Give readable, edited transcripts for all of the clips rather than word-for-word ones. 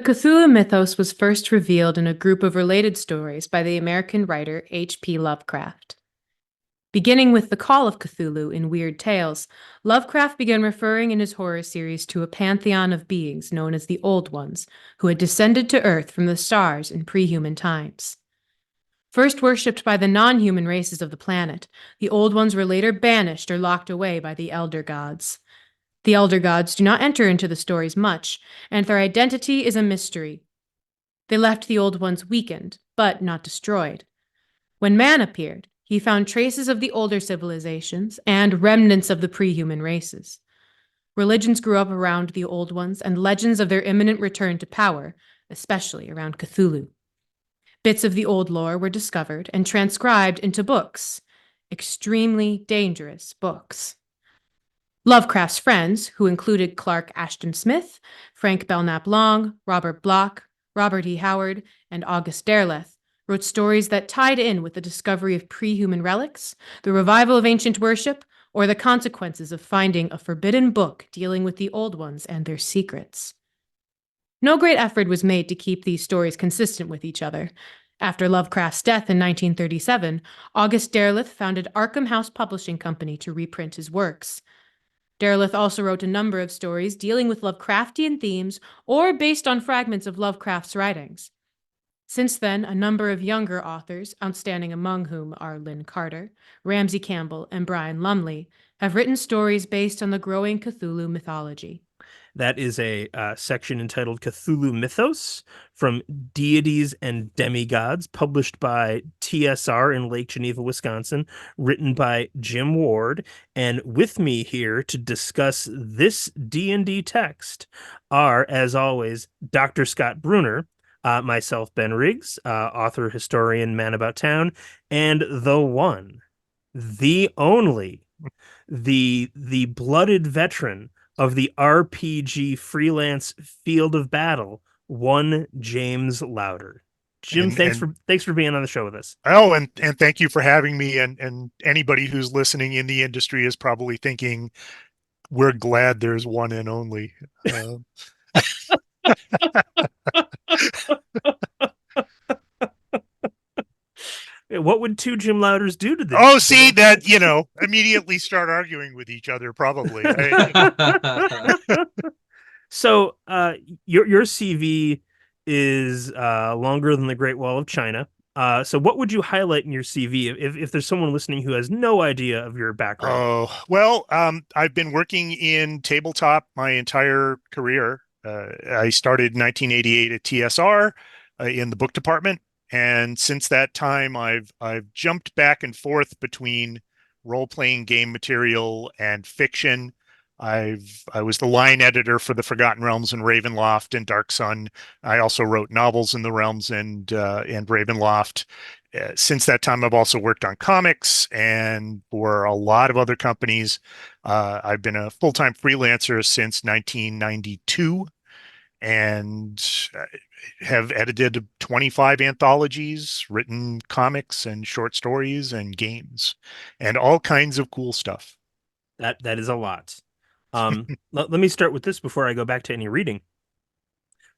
Cthulhu mythos was first revealed in a group of related stories by the American writer H.P. Lovecraft. Beginning with the Call of Cthulhu in Weird Tales, Lovecraft began referring in his horror series to a pantheon of beings known as the Old Ones, who had descended to Earth from the stars in pre-human times. First worshipped by the non-human races of the planet, the Old Ones were later banished or locked away by the Elder Gods. The Elder Gods do not enter into the stories much, and their identity is a mystery. They left the Old Ones weakened, but not destroyed. When man appeared, he found traces of the older civilizations and remnants of the pre-human races. Religions grew up around the Old Ones and legends of their imminent return to power, especially around Cthulhu. Bits of the old lore were discovered and transcribed into books, extremely dangerous books. Lovecraft's friends, who included Clark Ashton Smith, Frank Belknap Long, Robert Bloch, Robert E. Howard, and August Derleth, wrote stories that tied in with the discovery of pre-human relics, the revival of ancient worship, or the consequences of finding a forbidden book dealing with the Old Ones and their secrets. No great effort was made to keep these stories consistent with each other. After Lovecraft's death in 1937, August Derleth founded Arkham House Publishing Company to reprint his works. Derleth also wrote a number of stories dealing with Lovecraftian themes or based on fragments of Lovecraft's writings. Since then, a number of younger authors, outstanding among whom are Lynn Carter, Ramsey Campbell, and Brian Lumley, have written stories based on the growing Cthulhu mythology. That is a section entitled Cthulhu Mythos from Deities and Demigods, published by TSR in Lake Geneva, Wisconsin, written by Jim Ward. And with me here to discuss this D&D text are, as always, Dr. Scott Bruner, myself, Ben Riggs, author, historian, man about town, and the one, the only, the blooded veteran of the RPG freelance field of battle, one James Louder. Jim, thanks for being on the show with us. Oh, and thank you for having me. And anybody who's listening in the industry is probably thinking, we're glad there's one and only. What would two Jim Louders do to this? Oh, see that, immediately start arguing with each other, probably. So your CV is longer than the Great Wall of China. So what would you highlight in your CV if there's someone listening who has no idea of your background? Oh, well, I've been working in tabletop my entire career. I started in 1988 at TSR in the book department. And since that time, I've jumped back and forth between role-playing game material and fiction. I was the line editor for the Forgotten Realms and Ravenloft and Dark Sun. I also wrote novels in the Realms and Ravenloft. Since that time, I've also worked on comics and for a lot of other companies. I've been a full-time freelancer since 1992 and have edited 25 anthologies, written comics and short stories and games, and all kinds of cool stuff. That is a lot. Let me start with this before I go back to any reading.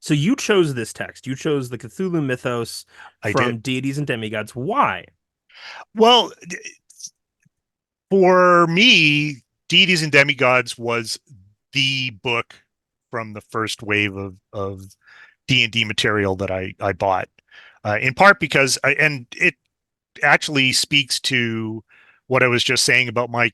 So you chose this text. You chose the Cthulhu mythos from Deities and Demigods. Why? Well, for me, Deities and Demigods was the book from the first wave of D&D material that I bought, in part because and it actually speaks to what I was just saying about my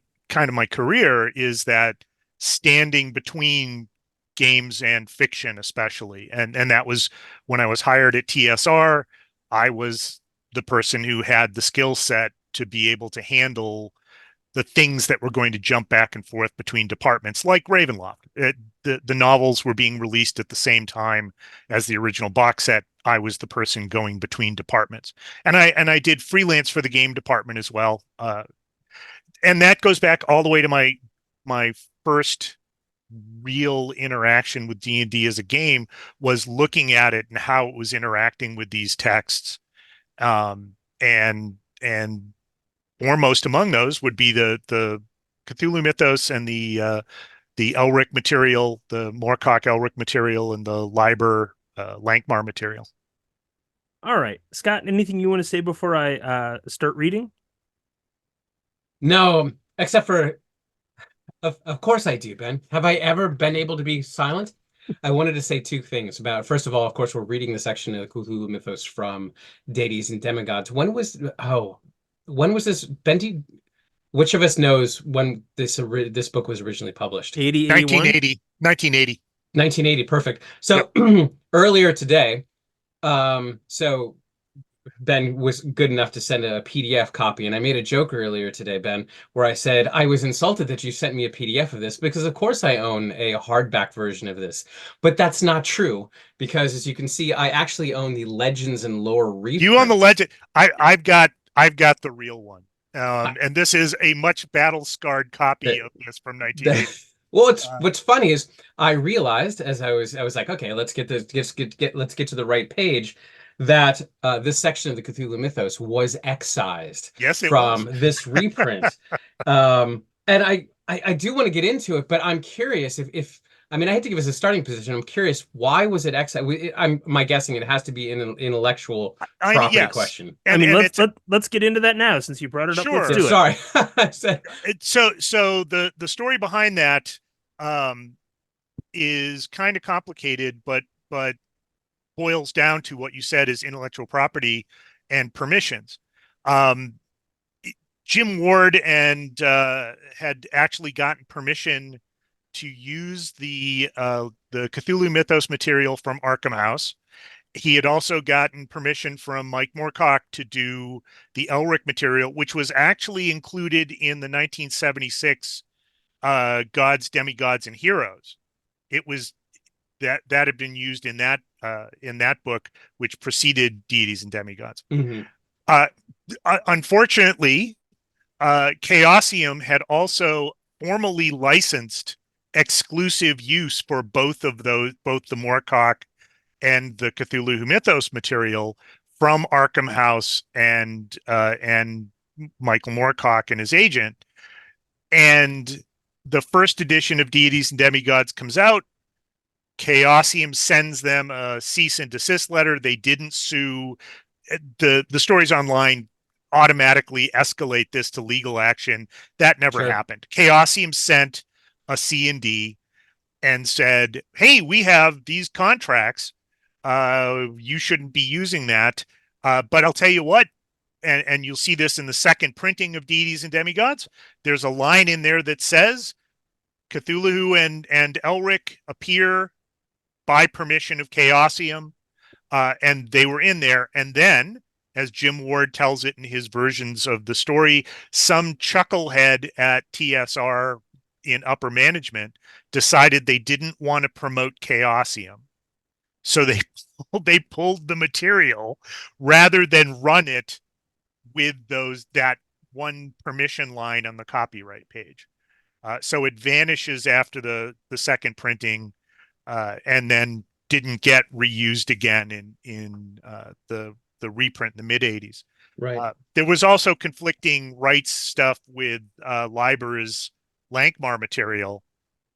career, is that standing between games and fiction, especially, and that was when I was hired at TSR. I was the person who had the skill set to be able to handle the things that were going to jump back and forth between departments, like Ravenloft. The novels were being released at the same time as the original box set. I was the person going between departments, and I did freelance for the game department as well. And that goes back all the way to my first real interaction with D&D as a game, was looking at it and how it was interacting with these texts, and foremost among those would be the Cthulhu mythos and the Elric material, the Moorcock Elric material, and the Liber Lankmar material. All right, Scott, anything you want to say before I start reading? No, except for, of course I do, Ben. Have I ever been able to be silent? I wanted to say two things about, first of all, of course, we're reading the section of the Cthulhu mythos from Deities and Demigods. When was this, Benty? Which of us knows when this book was originally published? 80, 1980. 1980, perfect. So earlier today, so Ben was good enough to send a PDF copy, and I made a joke earlier today, Ben, where I said I was insulted that you sent me a PDF of this because, of course, I own a hardback version of this. But that's not true because, as you can see, I actually own the Legends and Lore reprint. You own the legend. I've got the real one, and this is a much battle scarred copy of this from 1980. Well, what's funny is I realized as I was like, okay, let's get to the right page, that this section of the Cthulhu mythos was excised from this reprint. And I do want to get into it, but I'm curious if I mean, I hate to give us a starting position. I'm curious, why was it excised? My guessing it has to be an intellectual property question. Let's get into that now since you brought it up. Let's do it. Sorry. So the story behind that is kind of complicated, but boils down to what you said is intellectual property and permissions. Jim Ward had actually gotten permission to use the Cthulhu Mythos material from Arkham House. He had also gotten permission from Mike Moorcock to do the Elric material, which was actually included in the 1976 Gods, Demigods, and Heroes. It was that had been used in that book, which preceded Deities and Demigods. Mm-hmm. Unfortunately, Chaosium had also formally licensed exclusive use for both the Moorcock and the Cthulhu Mythos material from Arkham House and Michael Moorcock and his agent. And the first edition of Deities and Demigods comes out. Chaosium sends them a cease and desist letter. They didn't sue. The stories online automatically escalate this to legal action. That never happened. Chaosium sent a C&D and said, hey, we have these contracts. You shouldn't be using that. But I'll tell you what, and you'll see this in the second printing of Deities and Demigods. There's a line in there that says Cthulhu and Elric appear by permission of Chaosium, and they were in there. And then, as Jim Ward tells it in his versions of the story, some chucklehead at TSR in upper management decided they didn't want to promote Chaosium. So they pulled the material rather than run it with that one permission line on the copyright page. So it vanishes after the second printing, and then didn't get reused again in the reprint in the mid 80s. Right. There was also conflicting rights stuff with Leiber's Lankmar material,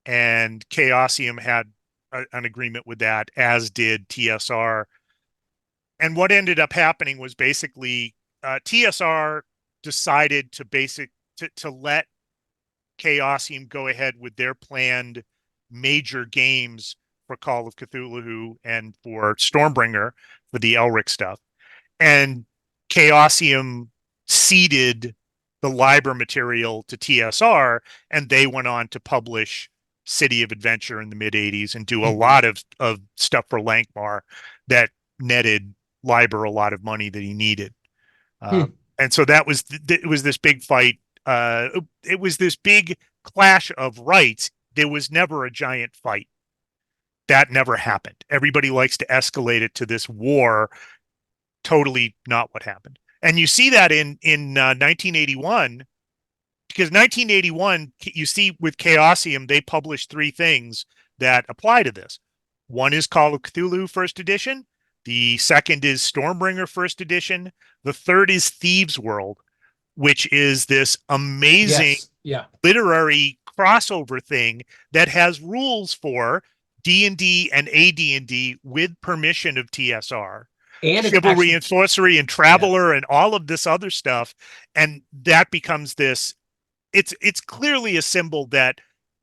and Chaosium had an agreement with that, as did TSR. And what ended up happening was basically TSR decided to let Chaosium go ahead with their planned major games for Call of Cthulhu and for Stormbringer for the Elric stuff. And Chaosium ceded the Liber material to TSR, and they went on to publish City of Adventure in the mid 80s and do a lot of stuff for Lankmar that netted Liber a lot of money that he needed. And so it was this big fight. It was this big clash of rights. There was never a giant fight. That never happened. Everybody likes to escalate it to this war. Totally not what happened. And you see that in 1981, because 1981, you see with Chaosium, they published three things that apply to this. One is Call of Cthulhu First Edition. The second is Stormbringer First Edition. The third is Thieves' World, which is this amazing literary crossover thing that has rules for D&D and AD&D with permission of TSR. And it's Chivalry actually, and Sorcery and Traveler and all of this other stuff. And that becomes this, it's clearly a symbol that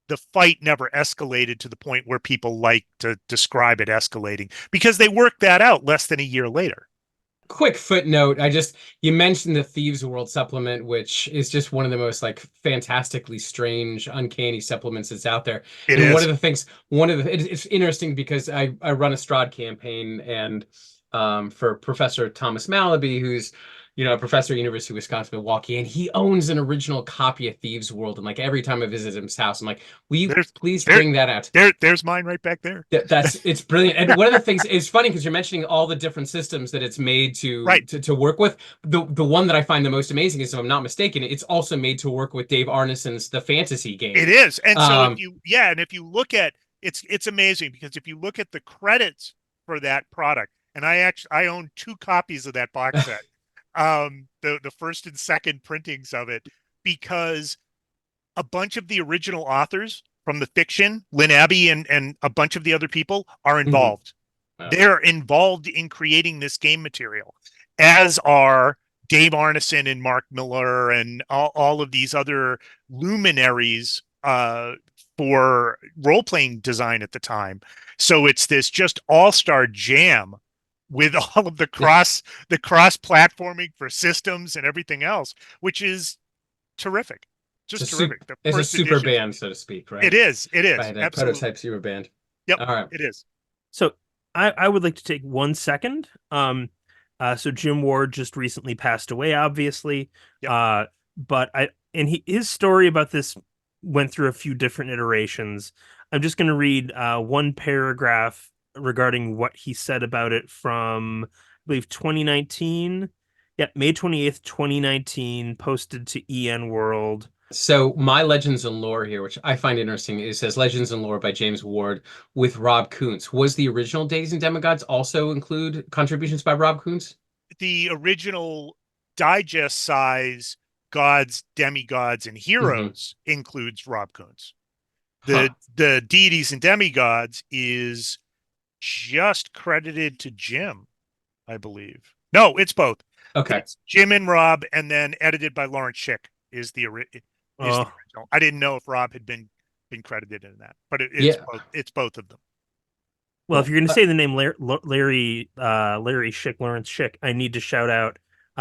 the fight never escalated to the point where people like to describe it escalating, because they worked that out less than a year later. quick footnote. You mentioned the Thieves World supplement, which is just one of the most like fantastically strange, uncanny supplements that's out there. It And is. it's interesting because I run a Strahd campaign, and for Professor Thomas Malaby, who's a professor at University of Wisconsin-Milwaukee, and he owns an original copy of Thieves World. And like every time I visit his house, I'm like, will you please bring that out? There's mine right back there. It's brilliant. And one of the things is funny because you're mentioning all the different systems that it's made to work with. The one that I find the most amazing is, if I'm not mistaken, it's also made to work with Dave Arneson's The Fantasy game. It is. And so if you look at it's amazing, because if you look at the credits for that product, and I own 2 copies of that box set, the first and second printings of it, because a bunch of the original authors from the fiction, Lynn Abbey and a bunch of the other people, are involved. Wow. They're involved in creating this game material, as are Dave Arneson and Mark Miller and all of these other luminaries for role-playing design at the time. So it's this just all-star jam with all of the cross platforming for systems and everything else, which is terrific. Just terrific. It's a super band, so to speak, right? It is. Right, Absolutely. prototype super band. Yep. All right. It is. So I would like to take 1 second. So Jim Ward just recently passed away, obviously. Yep. But his story about this went through a few different iterations. I'm just going to read 1 paragraph regarding what he said about it from, I believe, 2019. Yeah, May 28th, 2019, posted to EN World. So my Legends and Lore here, which I find interesting, it says Legends and Lore by James Ward with Rob Kuntz. Was the original Deities and Demigods also include contributions by Rob Kuntz? The original digest size Gods, Demigods, and Heroes includes Rob Kuntz. The Deities and Demigods is just credited to Jim, I believe. No, it's both. Okay. It's Jim and Rob, and then edited by Lawrence Schick is the original. I didn't know if Rob had been credited in that, but it's both of them. Well, if you're going to say the name Larry Schick, Lawrence Schick, I need to shout out.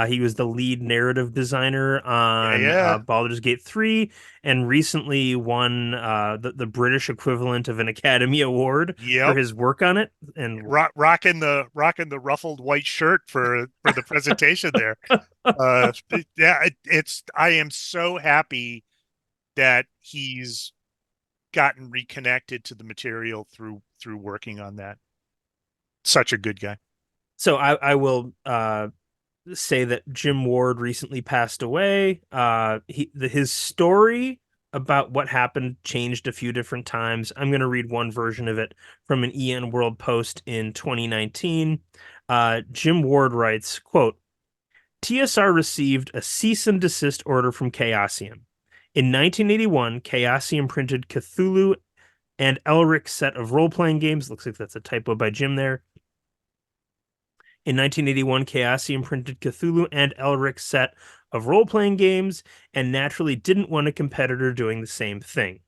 He was the lead narrative designer on Baldur's Gate 3, and recently won the British equivalent of an Academy Award for his work on it. And rocking the ruffled white shirt for the presentation there. I am so happy that he's gotten reconnected to the material through working on that. Such a good guy. So I will say that Jim Ward recently passed away. His story about what happened changed a few different times. I'm going to read one version of it from an EN World post in 2019. Jim Ward writes, quote, TSR received a cease and desist order from Chaosium. In 1981, Chaosium printed Cthulhu and Elric set of role-playing games. Looks like that's a typo by Jim there. In 1981, Chaosium printed Cthulhu and Elric set of role-playing games, and naturally didn't want a competitor doing the same thing.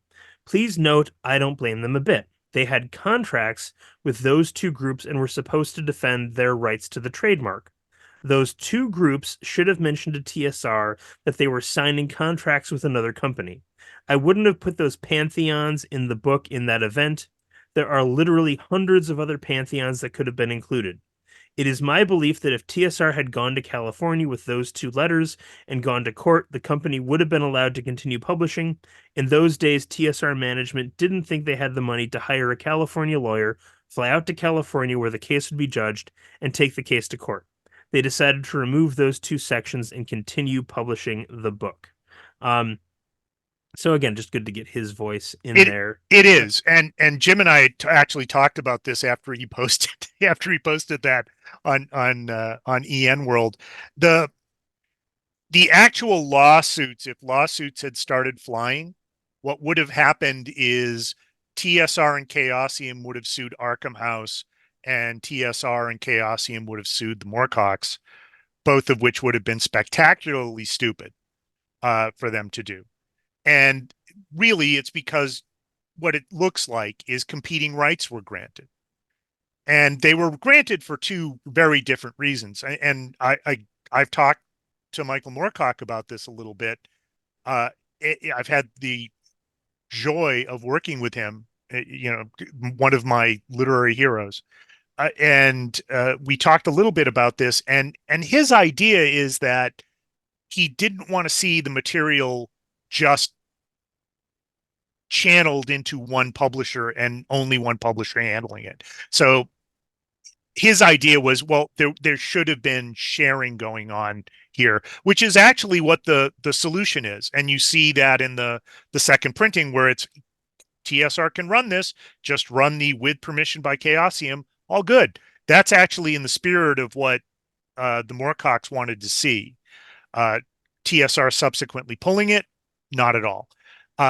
Please note, I don't blame them a bit. They had contracts with those 2 groups and were supposed to defend their rights to the trademark. Those 2 groups should have mentioned to TSR that they were signing contracts with another company. I wouldn't have put those pantheons in the book in that event. There are literally hundreds of other pantheons that could have been included. It is my belief that if TSR had gone to California with those 2 letters and gone to court, the company would have been allowed to continue publishing. In those days, TSR management didn't think they had the money to hire a California lawyer, fly out to California where the case would be judged, and take the case to court. They decided to remove those 2 sections and continue publishing the book. So again, just good to get his voice in there. It is, and Jim and I actually talked about this after he posted that on EN World. The actual lawsuits, if lawsuits had started flying, what would have happened is TSR and Chaosium would have sued Arkham House, and TSR and Chaosium would have sued the Moorcocks, both of which would have been spectacularly stupid for them to do. And really, it's because what it looks like is competing rights were granted. And they were granted for two very different reasons. And I've talked to Michael Moorcock about this a little bit. I've had the joy of working with him, one of my literary heroes. And we talked a little bit about this, and his idea is that he didn't want to see the material just channeled into one publisher and only one publisher handling it. So his idea was, well, there should have been sharing going on here, which is actually what the solution is. And you see that in the second printing, where it's TSR can run this, just run the with permission by Chaosium, all good. That's actually in the spirit of what the Moorcocks wanted to see. TSR subsequently pulling it, not at all.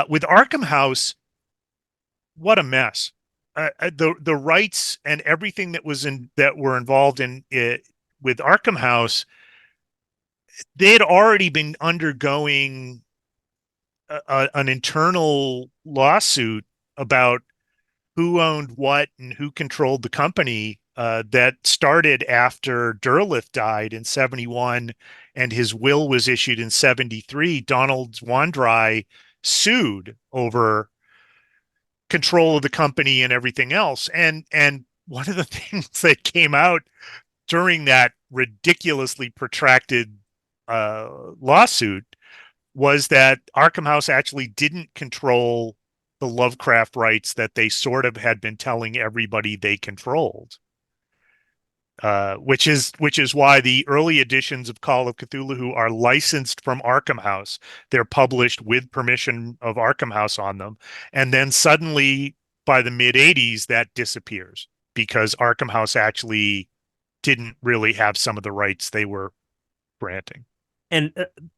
With Arkham House, what a mess. The rights and everything that were involved in it with Arkham House, they had already been undergoing an internal lawsuit about who owned what and who controlled the company that started after Derleth died in 71 and his will was issued in 73. Donald Wandry sued over control of the company and everything else. And one of the things that came out during that ridiculously protracted lawsuit was that Arkham House actually didn't control the Lovecraft rights that they sort of had been telling everybody they controlled. Which is why the early editions of Call of Cthulhu are licensed from Arkham House. They're published with permission of Arkham House on them. And then suddenly, by the mid-'80s, that disappears because Arkham House actually didn't really have some of the rights they were granting. And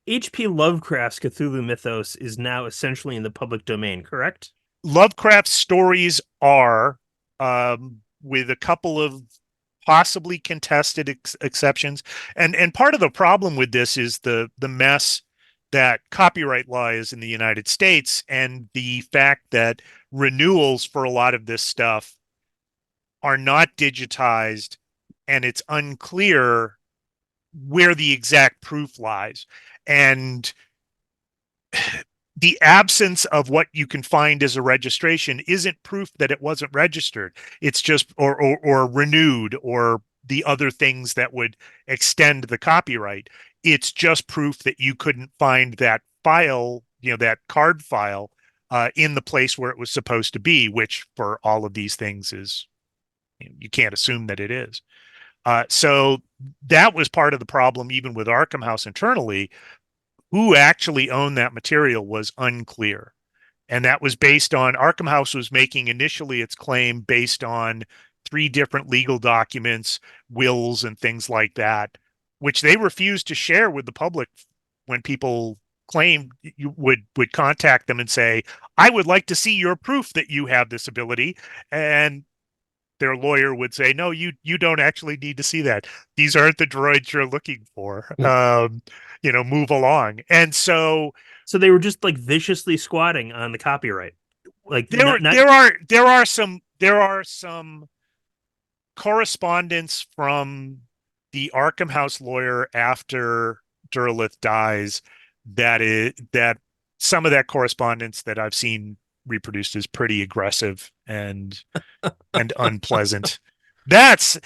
H.P. Lovecraft's Cthulhu mythos is now essentially in the public domain, correct? Lovecraft's stories are, with a couple of possibly contested exceptions. And part of the problem with this is the mess that copyright law is in the United States, and the fact that renewals for a lot of this stuff are not digitized, and it's unclear where the exact proof lies. And the absence of what you can find as a registration isn't proof that it wasn't registered. It's just or renewed or the other things that would extend the copyright. It's just proof that you couldn't find that file, that card file, in the place where it was supposed to be, which for all of these things is, you can't assume that it is. So that was part of the problem, even with Arkham House internally. Who actually owned that material was unclear. And that was based on, Arkham House was making initially its claim based on 3 different legal documents, wills, and things like that, which they refused to share with the public. When people claimed, you would contact them and say, I would like to see your proof that you have this ability. And their lawyer would say, no, you don't actually need to see that. These aren't the droids you're looking for. Move along. And so they were just like viciously squatting on the copyright. Like there are some correspondence from the Arkham House lawyer after Derleth dies that some of that correspondence that I've seen reproduced is pretty aggressive and unpleasant. That's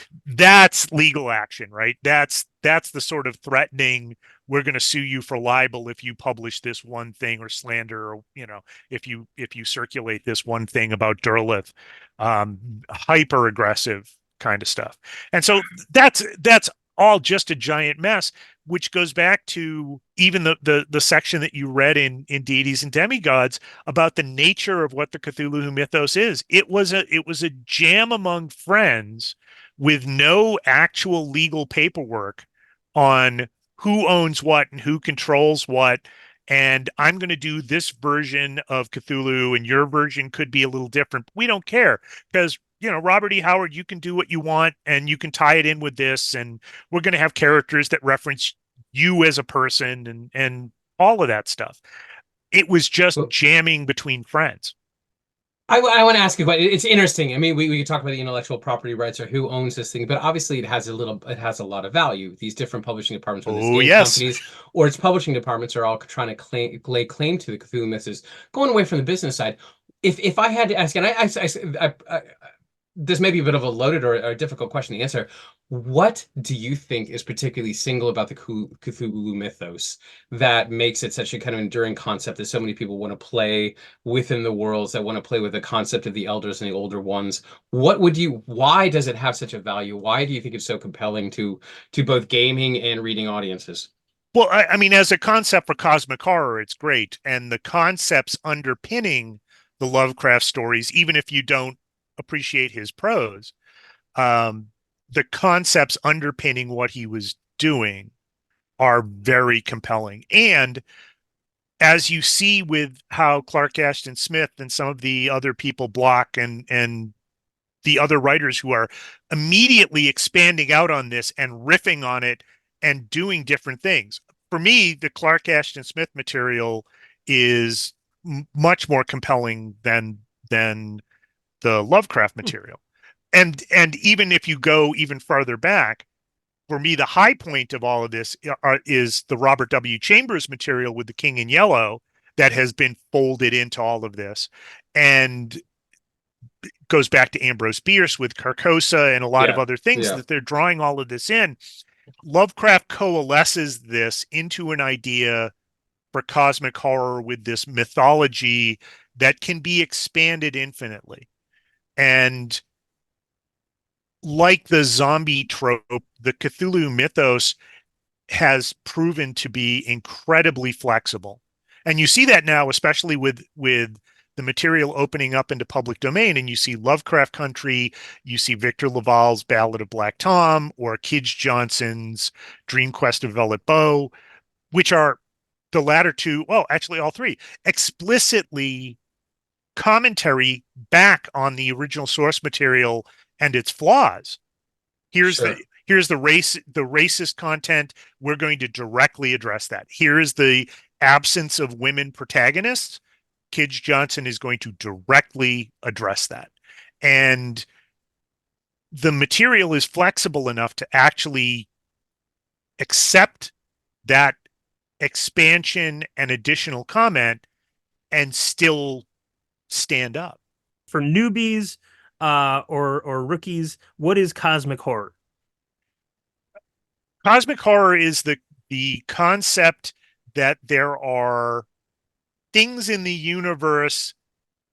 legal action, right? That's the sort of threatening, we're going to sue you for libel if you publish this one thing, or slander, or if you circulate this one thing about Derleth, hyper aggressive kind of stuff. And so that's all just a giant mess, which goes back to even the section that you read in Deities and Demigods about the nature of what the Cthulhu mythos is. It was a jam among friends with no actual legal paperwork on who owns what and who controls what. and I'm going to do this version of Cthulhu, and your version could be a little different. We don't care because, Robert E. Howard, you can do what you want, and you can tie it in with this, and we're going to have characters that reference you as a person, and all of that stuff. It was just jamming between friends. I want to ask you, but it's interesting. I mean, we could talk about the intellectual property rights or who owns this thing, but obviously it has a lot of value. These different publishing departments, whether it's game companies or its publishing departments, are all trying to lay claim to the Cthulhu mythos. Going away from the business side, if I had to ask, and I this may be a bit of a loaded or a difficult question to answer. What do you think is particularly single about the Cthulhu mythos that makes it such a kind of enduring concept that so many people want to play within the worlds, that want to play with the concept of the elders and the older ones? Why does it have such a value? Why do you think it's so compelling to both gaming and reading audiences? Well, I mean, as a concept for cosmic horror, it's great. And the concepts underpinning the Lovecraft stories, even if you don't appreciate his prose, the concepts underpinning what he was doing are very compelling. And as you see with how Clark Ashton Smith and some of the other people, Block and the other writers who are immediately expanding out on this and riffing on it and doing different things. For me, the Clark Ashton Smith material is much more compelling than the Lovecraft material. And even if you go even farther back, for me, the high point of all of this is the Robert W. Chambers material with the King in Yellow that has been folded into all of this, and goes back to Ambrose Bierce with Carcosa and a lot of other things that they're drawing all of this in. Lovecraft coalesces this into an idea for cosmic horror with this mythology that can be expanded infinitely. And like the zombie trope, the Cthulhu mythos has proven to be incredibly flexible. And you see that now, especially with the material opening up into public domain, and you see Lovecraft Country, you see Victor LaValle's Ballad of Black Tom, or Kij Johnson's Dream Quest of Velvet Bow, which are the latter two, well, actually all three, explicitly commentary back on the original source material and its flaws. Here's the racist content. We're going to directly address that. Here's the absence of women protagonists. Kij Johnson is going to directly address that. And the material is flexible enough to actually accept that expansion and additional comment and still stand up. For newbies or rookies, what is cosmic horror? Cosmic horror is the concept that there are things in the universe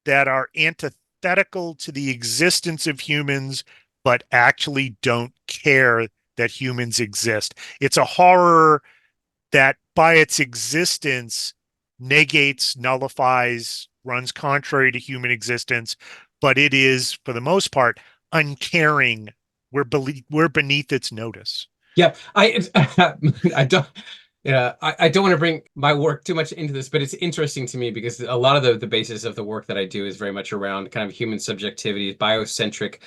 that are antithetical to the existence of humans, but actually don't care that humans exist. It's a horror that by its existence negates, nullifies, runs contrary to human existence, but it is, for the most part, uncaring. We're beneath its notice. Yeah, I don't. Yeah, I don't want to bring my work too much into this, but it's interesting to me because a lot of the basis of the work that I do is very much around kind of human subjectivity, biocentric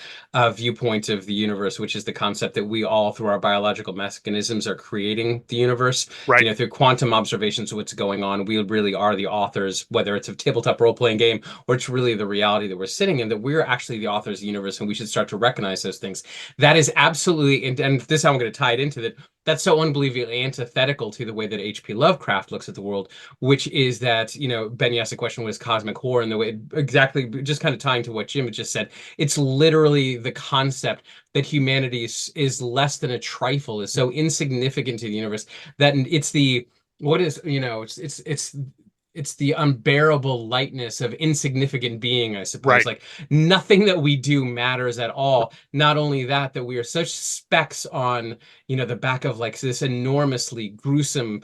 viewpoint of the universe, which is the concept that we all, through our biological mechanisms, are creating the universe. Right. Through quantum observations of what's going on, we really are the authors, whether it's a tabletop role-playing game or it's really the reality that we're sitting in, that we're actually the authors of the universe, and we should start to recognize those things. That is absolutely, and this I'm going to tie it into that. That's so unbelievably antithetical to the way that H.P. Lovecraft looks at the world, which is that, Ben, you asked the question, what is cosmic horror? And the way, exactly, just kind of tying to what Jim had just said, it's literally the concept that humanity is less than a trifle, is so insignificant to the universe that it's the, what is, it's the unbearable lightness of insignificant being, I suppose. Right. Like nothing that we do matters at all. Not only that we are such specks on, the back of like this enormously gruesome,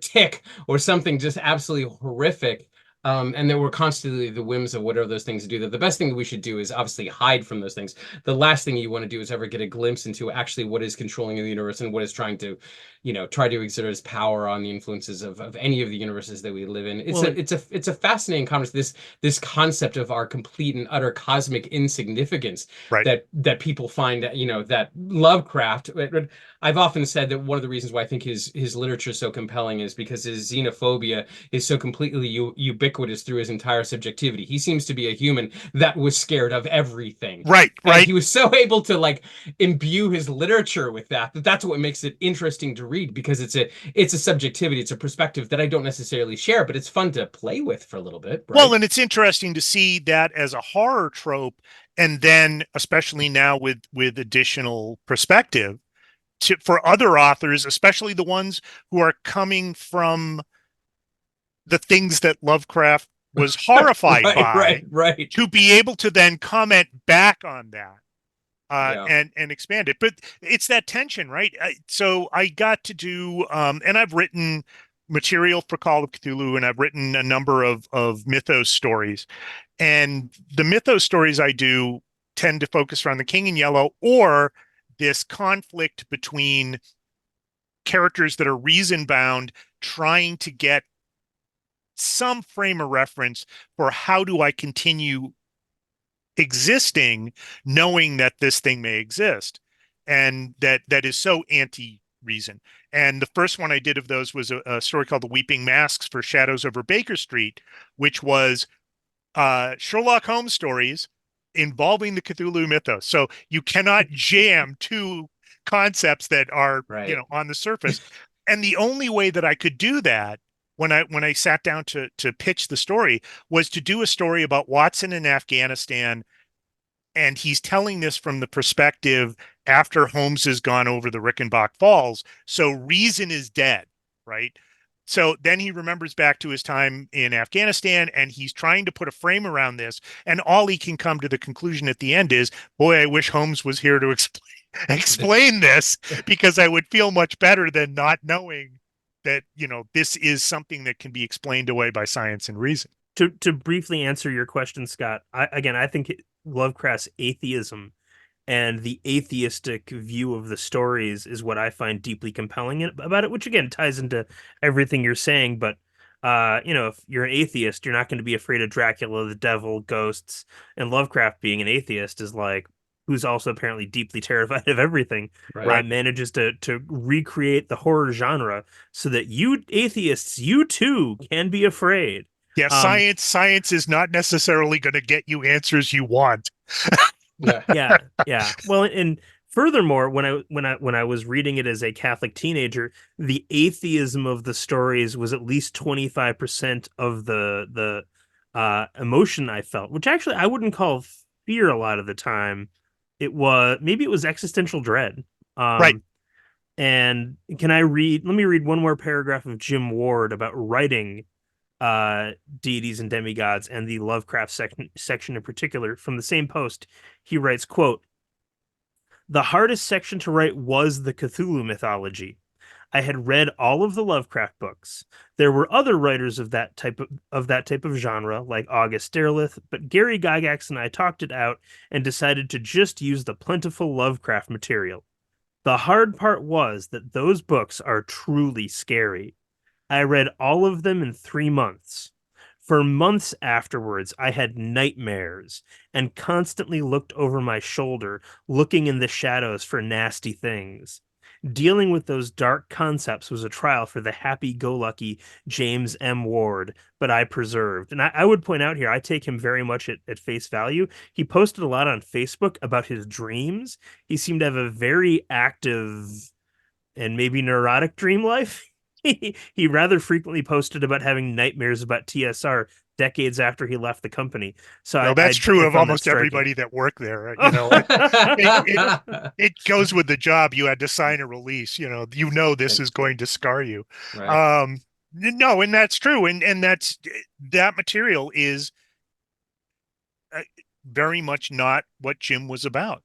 tick or something just absolutely horrific. And there were constantly the whims of what are those things to do. That the best thing that we should do is obviously hide from those things. The last thing you want to do is ever get a glimpse into actually what is controlling the universe and what is trying to, try to exert its power on the influences of any of the universes that we live in. It's a fascinating conversation. This concept of our complete and utter cosmic insignificance Right. that people find, that Lovecraft. I've often said that one of the reasons why I think his literature is so compelling is because his xenophobia is so completely ubiquitous through his entire subjectivity. He seems to be a human that was scared of everything. Right. And he was so able to like imbue his literature with that's what makes it interesting to read, because it's a subjectivity, it's a perspective that I don't necessarily share, but it's fun to play with for a little bit. Right? Well, and it's interesting to see that as a horror trope, and then especially now with additional perspective for other authors, especially the ones who are coming from the things that Lovecraft was horrified by, right, to be able to then comment back on that and expand it. But it's that tension, right? So I got to do, and I've written material for Call of Cthulhu, and I've written a number of mythos stories. And the mythos stories I do tend to focus around the King in Yellow, or this conflict between characters that are reason bound, trying to get some frame of reference for how do I continue existing, knowing that this thing may exist, and that is so anti-reason. And the first one I did of those was a story called The Weeping Masks for Shadows Over Baker Street, which was Sherlock Holmes stories involving the Cthulhu mythos. So you cannot jam two concepts that are on the surface. And the only way that I could do that when I sat down to pitch the story was to do a story about Watson in Afghanistan, and he's telling this from the perspective after Holmes has gone over the Rickenbach Falls. So reason is dead, right? So then he remembers back to his time in Afghanistan, and he's trying to put a frame around this. And all he can come to the conclusion at the end is, boy, I wish Holmes was here to explain this, because I would feel much better than not knowing that, this is something that can be explained away by science and reason. To briefly answer your question, Scott, I think Lovecraft's atheism and the atheistic view of the stories is what I find deeply compelling about it, which again ties into everything you're saying. But if you're an atheist, you're not going to be afraid of Dracula, the devil, ghosts, and Lovecraft being an atheist is like, who's also apparently deeply terrified of everything, manages to recreate the horror genre so that you atheists, you too, can be afraid. Yeah, science is not necessarily going to get you answers you want. Yeah. Well, and furthermore, when I was reading it as a Catholic teenager, the atheism of the stories was at least 25% of the emotion I felt, which actually I wouldn't call fear a lot of the time. It was existential dread. Right. And let me read one more paragraph of Jim Ward about writing deities and demigods and the Lovecraft section in particular. From the same post, he writes, quote, "The hardest section to write was the Cthulhu mythology. I had read all of the Lovecraft books. There were other writers of that type of genre, like August Derleth, but Gary Gygax and I talked it out and decided to just use the plentiful Lovecraft material. The hard part was that those books are truly scary. I read all of them in 3 months. For months afterwards, I had nightmares and constantly looked over my shoulder, looking in the shadows for nasty things. Dealing with those dark concepts was a trial for the happy-go-lucky James M. Ward, but I persevered." And I would point out here, I take him very much at face value. He posted a lot on Facebook about his dreams. He seemed to have a very active and maybe neurotic dream life. He rather frequently posted about having nightmares about TSR decades after he left the company. So that's true of almost everybody that worked there. It goes with the job. You had to sign a release. This is going to scar you. Right. No, and that's true. And that material is very much not what Jim was about.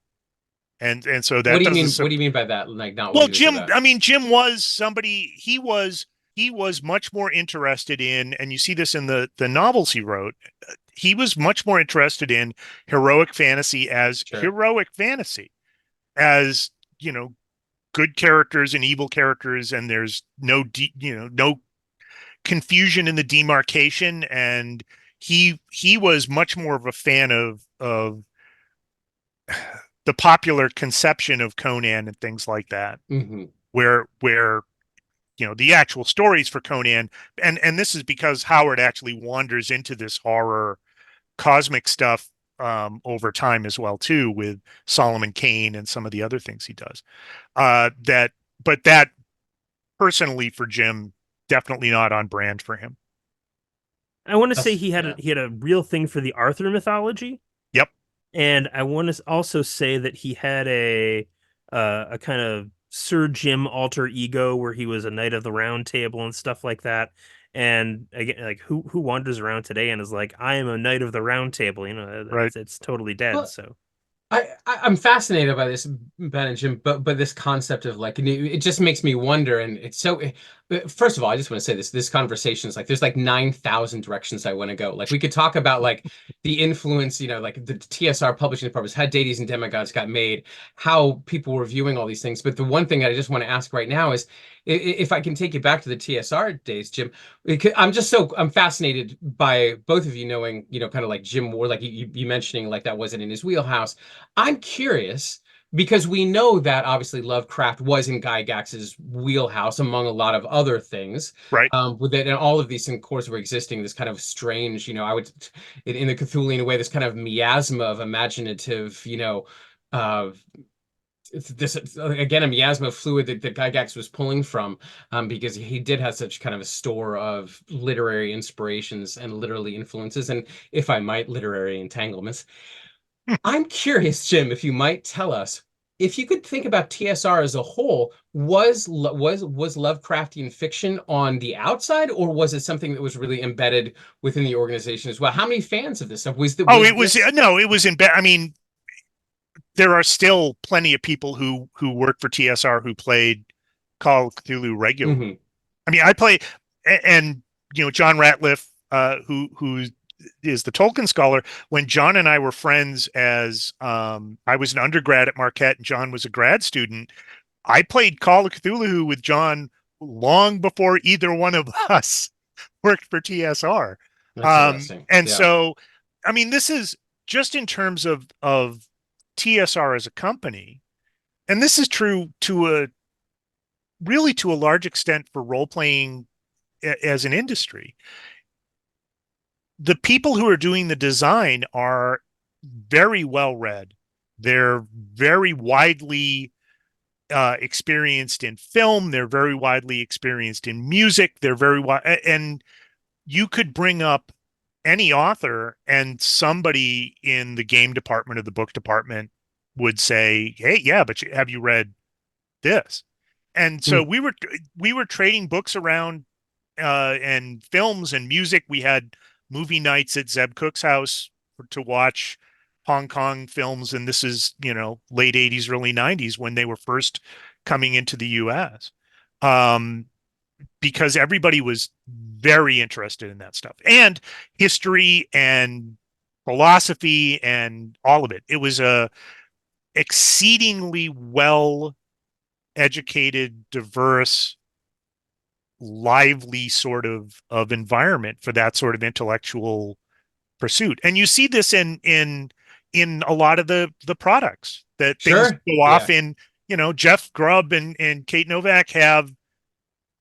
And so that what do you mean by that? Like, not well, what he was Jim. about? I mean, Jim was somebody. He was he was much more interested in, and you see this in the novels he wrote, he was much more interested in heroic fantasy as heroic fantasy, as, you know, good characters and evil characters, and there's no no confusion in the demarcation. And he was much more of a fan of the popular conception of Conan and things like that, where you know, the actual stories for Conan, and this is because Howard actually wanders into this horror cosmic stuff over time as well too, with Solomon Kane and some of the other things he does. But that personally for Jim, definitely not on brand for him. I want to say he had a real thing for the Arthur mythology. Yep. And I want to also say that he had a kind of Sir Jim alter ego where he was a knight of the round table and stuff like that. And again, like who wanders around today and is like, I am a knight of the round table, you know, right. It's totally dead. Well, so I'm fascinated by this, Ben and Jim, but this concept of like, it just makes me wonder. And it's so, first of all, I just want to say this conversation is like, there's like 9,000 directions I want to go. Like we could talk about like the influence, you know, like the TSR publishing departments, how Deities and Demigods got made, how people were viewing all these things. But the one thing I just want to ask right now is, if I can take you back to the TSR days, Jim, I'm fascinated by both of you knowing, you know, kind of like Jim Ward, like you mentioning like that wasn't in his wheelhouse. I'm curious because we know that obviously Lovecraft was in Gygax's wheelhouse among a lot of other things. Right. With it, and all of these, of course, were existing. This kind of strange, you know, in the Cthulian way, this kind of miasma of imaginative, you know, uh, this again a miasma of fluid that Gygax was pulling from, because he did have such kind of a store of literary inspirations and literary influences, and if I might, literary entanglements. I'm curious, Jim, if you might tell us, if you could think about TSR as a whole, was Lovecraftian fiction on the outside, or was it something that was really embedded within the organization as well? How many fans of this stuff was? It was in. I mean, there are still plenty of people who work for TSR who played Call of Cthulhu regularly. I mean, I play, and you know, John Ratliff, who is the Tolkien scholar. When John and I were friends, as I was an undergrad at Marquette and John was a grad student, I played Call of Cthulhu with John long before either one of us worked for TSR. That's interesting. And so, I mean, this is just in terms of TSR as a company, and this is true to a large extent for role playing as an industry. The people who are doing the design are very well read. They're very widely experienced in film. They're very widely experienced in music. They're very wide, and you could bring up any author and somebody in the game department or the book department would say, hey, yeah, but have you read this? And so we were trading books around, and films and music. We had movie nights at Zeb Cook's house to watch Hong Kong films. And this is, you know, late 80s, early 90s when they were first coming into the US. Because everybody was very interested in that stuff, and history and philosophy and all of it. It was a exceedingly well educated, diverse, lively sort of environment for that sort of intellectual pursuit. And you see this in a lot of the products that things go off in. You know, Jeff Grubb and Kate Novak have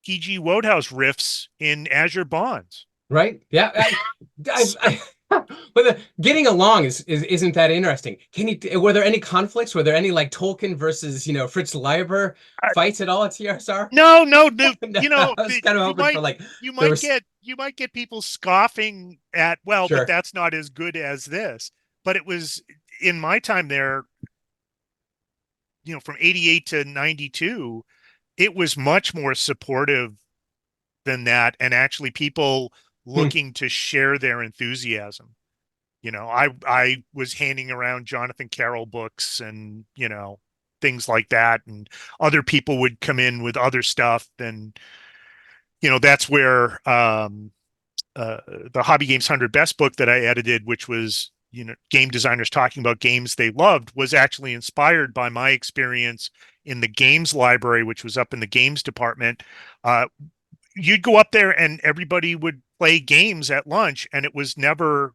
P.G. Wodehouse riffs in Azure Bonds. Right? Yeah. But getting along isn't that interesting? Were there any conflicts? Were there any like Tolkien versus, you know, Fritz Leiber fights at all at TSR? No, you know, I was kind of hoping for like you might get people scoffing at, well, but that's not as good as this. But it was in my time there, you know, from 88 to 92, it was much more supportive than that, and actually people looking to share their enthusiasm. You know, I was handing around Jonathan Carroll books and, you know, things like that, and other people would come in with other stuff. And that's where the Hobby Games 100 Best book that I edited, which was, game designers talking about games they loved, was actually inspired by my experience in the games library, which was up in the games department. You'd go up there and everybody would play games at lunch, and it was never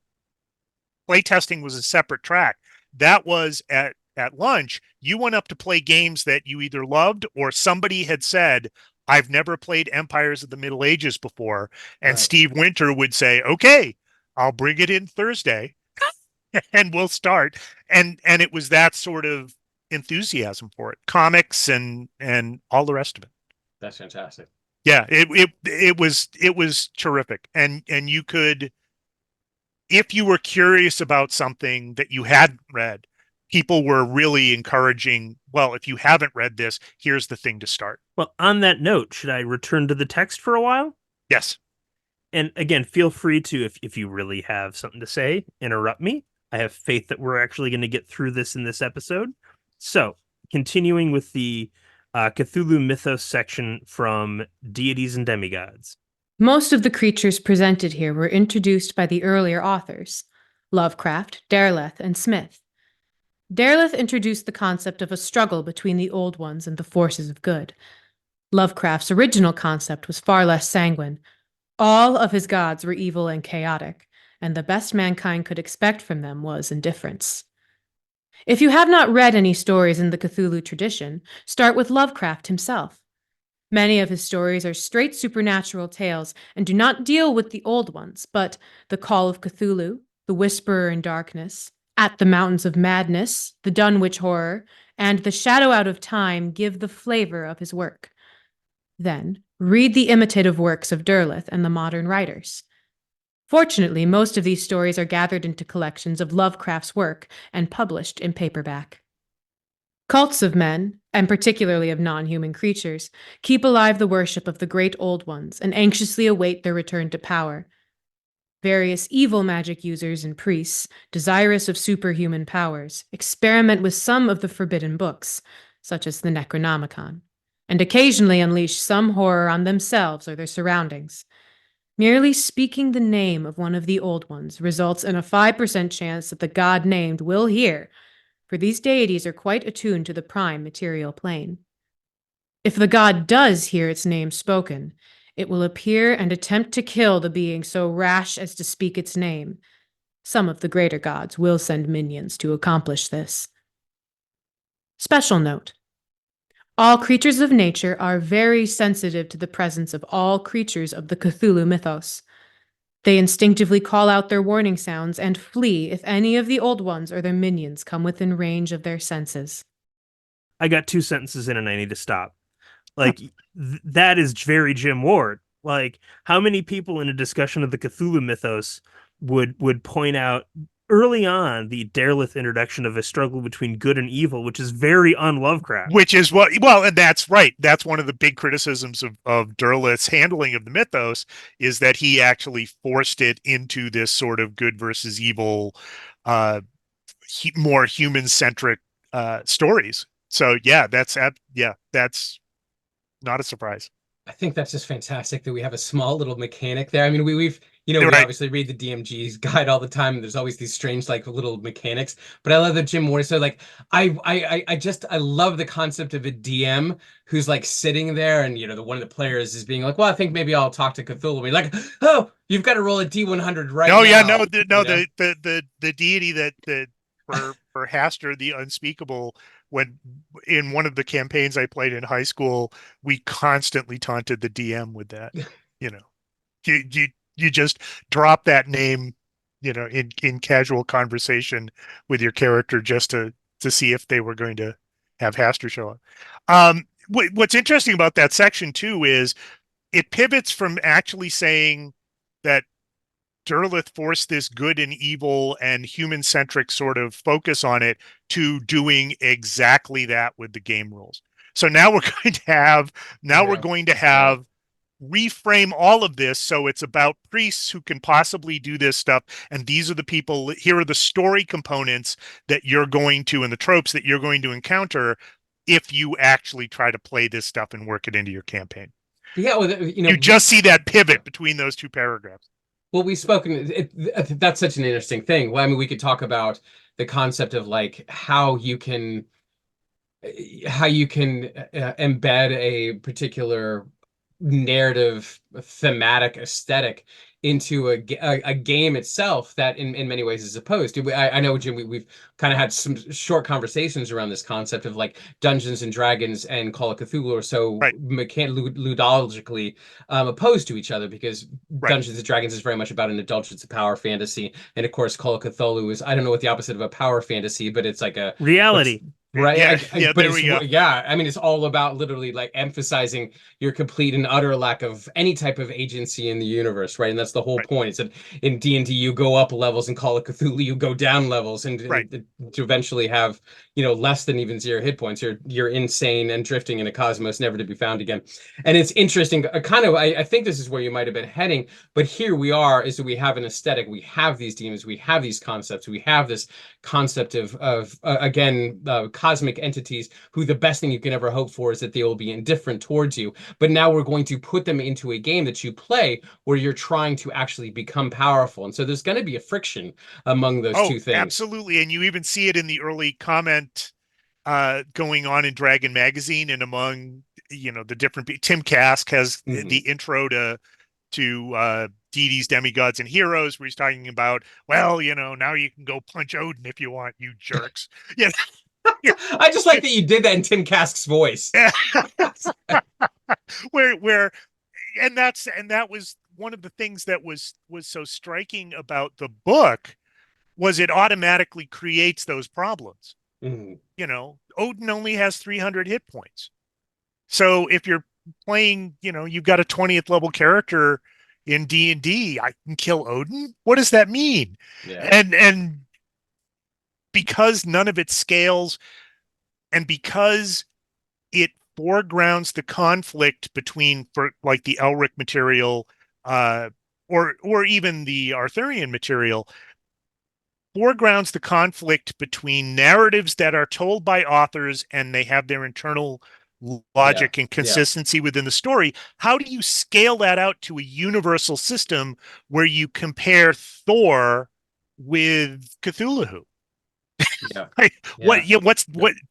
playtesting was a separate track. That was at lunch. You went up to play games that you either loved or somebody had said, I've never played Empires of the Middle Ages before. And Steve Winter would say, okay, I'll bring it in Thursday and we'll start. And it was that sort of enthusiasm for it. Comics and all the rest of it. That's fantastic. Yeah, it was terrific. And you could, if you were curious about something that you hadn't read, people were really encouraging, well, if you haven't read this, here's the thing to start. Well, on that note, should I return to the text for a while? Yes. And again, feel free to, if you really have something to say, interrupt me. I have faith that we're actually going to get through this in this episode. So, continuing with the Cthulhu Mythos section from Deities and Demigods. Most of the creatures presented here were introduced by the earlier authors, Lovecraft, Derleth, and Smith. Derleth introduced the concept of a struggle between the old ones and the forces of good. Lovecraft's original concept was far less sanguine. All of his gods were evil and chaotic, and the best mankind could expect from them was indifference. If you have not read any stories in the Cthulhu tradition, start with Lovecraft himself. Many of his stories are straight supernatural tales and do not deal with the old ones, but the Call of Cthulhu, the Whisperer in Darkness, At the Mountains of Madness, the Dunwich Horror, and the Shadow Out of Time give the flavor of his work. Then, read the imitative works of Derleth and the modern writers. Fortunately, most of these stories are gathered into collections of Lovecraft's work and published in paperback. Cults of men, and particularly of non-human creatures, keep alive the worship of the great old ones and anxiously await their return to power. Various evil magic users and priests, desirous of superhuman powers, experiment with some of the forbidden books, such as the Necronomicon, and occasionally unleash some horror on themselves or their surroundings. Merely speaking the name of one of the old ones results in a 5% chance that the god named will hear, for these deities are quite attuned to the prime material plane. If the god does hear its name spoken, it will appear and attempt to kill the being so rash as to speak its name. Some of the greater gods will send minions to accomplish this. Special note: all creatures of nature are very sensitive to the presence of all creatures of the Cthulhu mythos. They instinctively call out their warning sounds and flee if any of the old ones or their minions come within range of their senses. I got 2 sentences in and I need to stop. Like, that is very Jim Ward. Like, how many people in a discussion of the Cthulhu mythos would point out early on the Derleth introduction of a struggle between good and evil, which is very un-Lovecraft. Which is and that's right. That's one of the big criticisms of Derleth's handling of the mythos, is that he actually forced it into this sort of good versus evil, more human-centric stories. So that's not a surprise. I think that's just fantastic that we have a small little mechanic there. I mean, we've we right. Obviously read the DMG's guide all the time, and there's always these strange like little mechanics. But I love that Jim Ward. So like, I love the concept of a DM who's like sitting there, and one of the players is being like, well, I think maybe I'll talk to Cthulhu. And like, oh, you've got to roll a D100 right now. The deity that for Haster, the unspeakable. When in one of the campaigns I played in high school, we constantly taunted the DM with that. You just drop that name, in casual conversation with your character just to see if they were going to have Haster show up. What's interesting about that section too is it pivots from actually saying that Derleth forced this good and evil and human-centric sort of focus on it to doing exactly that with the game rules. So now we're going to have reframe all of this so it's about priests who can possibly do this stuff, and these are the people. Here are the story components that you're going to, and the tropes that you're going to encounter if you actually try to play this stuff and work it into your campaign. Yeah, well, you just see that pivot between those two paragraphs. Well, we've spoken. That's such an interesting thing. Well, I mean, we could talk about the concept of like how you can embed a particular narrative, thematic, aesthetic into a game itself that in many ways is opposed. I know, Jim, we've kind of had some short conversations around this concept of like Dungeons and Dragons and Call of Cthulhu are so Right. ludologically opposed to each other, because Right. Dungeons and Dragons is very much about an indulgence of power fantasy, and of course Call of Cthulhu is, I don't know what the opposite of a power fantasy, but it's like a reality. Right. Yeah, but there we go. Yeah, I mean, it's all about literally like emphasizing your complete and utter lack of any type of agency in the universe, right? And that's the whole Right. point. It's that in D&D you go up levels, and Call of Cthulhu you go down levels, and Right. to eventually have, less than even 0 hit points. You're insane and drifting in a cosmos never to be found again. And it's interesting, I think this is where you might have been heading, but here we are, is that we have an aesthetic, we have these demons, we have these concepts, we have this concept of again, cosmic entities who the best thing you can ever hope for is that they will be indifferent towards you. But now we're going to put them into a game that you play where you're trying to actually become powerful. And so there's going to be a friction among those two things. Absolutely. And you even see it in the early comment going on in Dragon Magazine and among, the different Tim Kask has the intro to D&D's Demigods and Heroes, where he's talking about, well, now you can go punch Odin if you want, you jerks. Yeah. I just like that you did that in Tim Kask's voice. where and that was one of the things that was so striking about the book, was it automatically creates those problems. Odin only has 300 hit points. So if you're playing, you've got a 20th level character in D&D, I can kill Odin? What does that mean? Yeah. And because none of it scales, and because it foregrounds the conflict between, for like the Elric material, or even the Arthurian material, foregrounds the conflict between narratives that are told by authors and they have their internal logic and consistency within the story. How do you scale that out to a universal system where you compare Thor with Cthulhu? What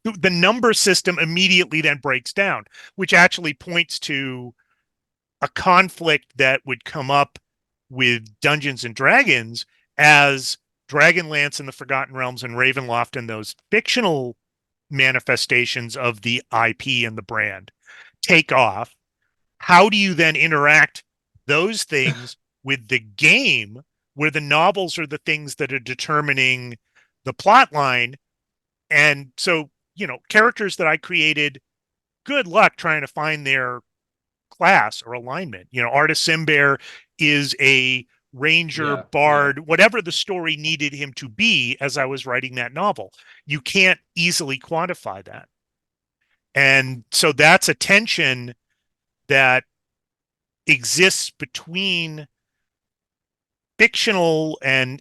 the number system immediately then breaks down, which actually points to a conflict that would come up with Dungeons and Dragons as Dragonlance and the Forgotten Realms and Ravenloft and those fictional manifestations of the IP and the brand take off. How do you then interact those things with the game, where the novels are the things that are determining the plot line? And so, characters that I created, good luck trying to find their class or alignment. Artis Simbear is a ranger, bard, whatever the story needed him to be as I was writing that novel. You can't easily quantify that. And so that's a tension that exists between fictional and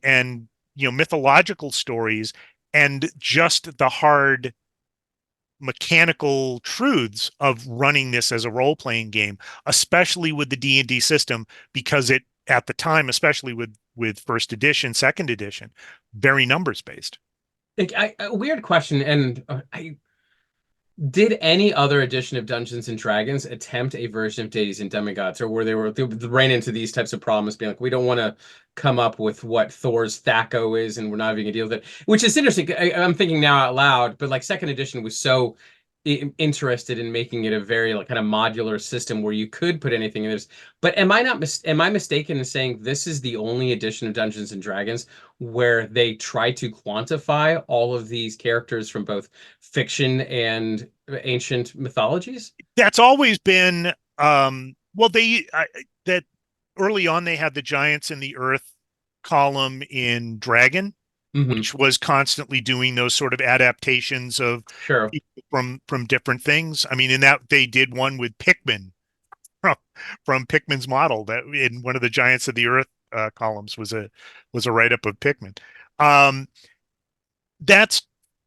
mythological stories and just the hard mechanical truths of running this as a role-playing game, especially with the D&D system, because it, at the time, especially with first edition, second edition, very numbers based. A weird question, and did any other edition of Dungeons and Dragons attempt a version of Deities and Demigods, or they ran into these types of problems, being like, we don't want to come up with what Thor's Thaco is, and we're not even gonna deal with it? Which is interesting. I'm thinking now out loud, but like second edition was so interested in making it a very like kind of modular system where you could put anything in this. But am I mistaken in saying this is the only edition of Dungeons and Dragons where they try to quantify all of these characters from both fiction and ancient mythologies? That's always been that early on they had the Giants in the Earth column in Dragon, which was constantly doing those sort of adaptations of people from different things. I mean, in that they did one with Pikmin from Pikmin's model, that in one of the Giants of the Earth columns was a write-up of Pikmin. That's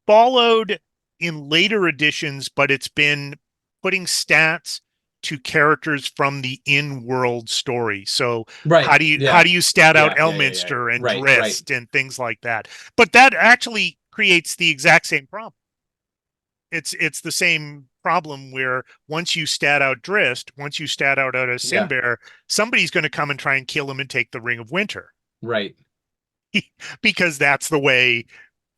followed in later editions, but it's been putting stats to characters from the in-world story. So Right. how do you stat out Elminster and Right, Drizzt and things like that? But that actually creates the exact same problem. It's the same problem where once you stat out Drizzt, once you stat out a Sinbear, somebody's going to come and try and kill him and take the Ring of Winter. Right. Because that's the way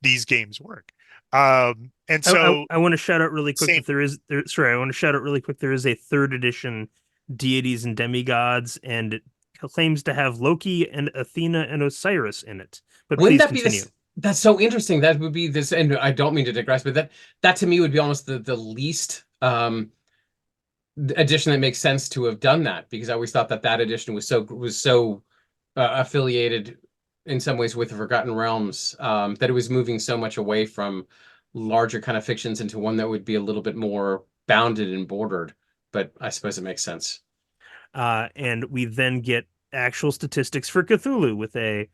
these games work. And so I want to shout out really quick that I want to shout out really quick. There is a 3rd edition Deities and Demigods, and it claims to have Loki and Athena and Osiris in it. But Wouldn't please that continue. be that's so interesting. That would be this, and I don't mean to digress, but that to me would be almost the least edition that makes sense to have done that, because I always thought that edition was so affiliated in some ways with the Forgotten Realms, that it was moving so much away from larger kind of fictions into one that would be a little bit more bounded and bordered. But I suppose it makes sense. And we then get actual statistics for Cthulhu with a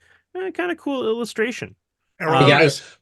kind of cool illustration.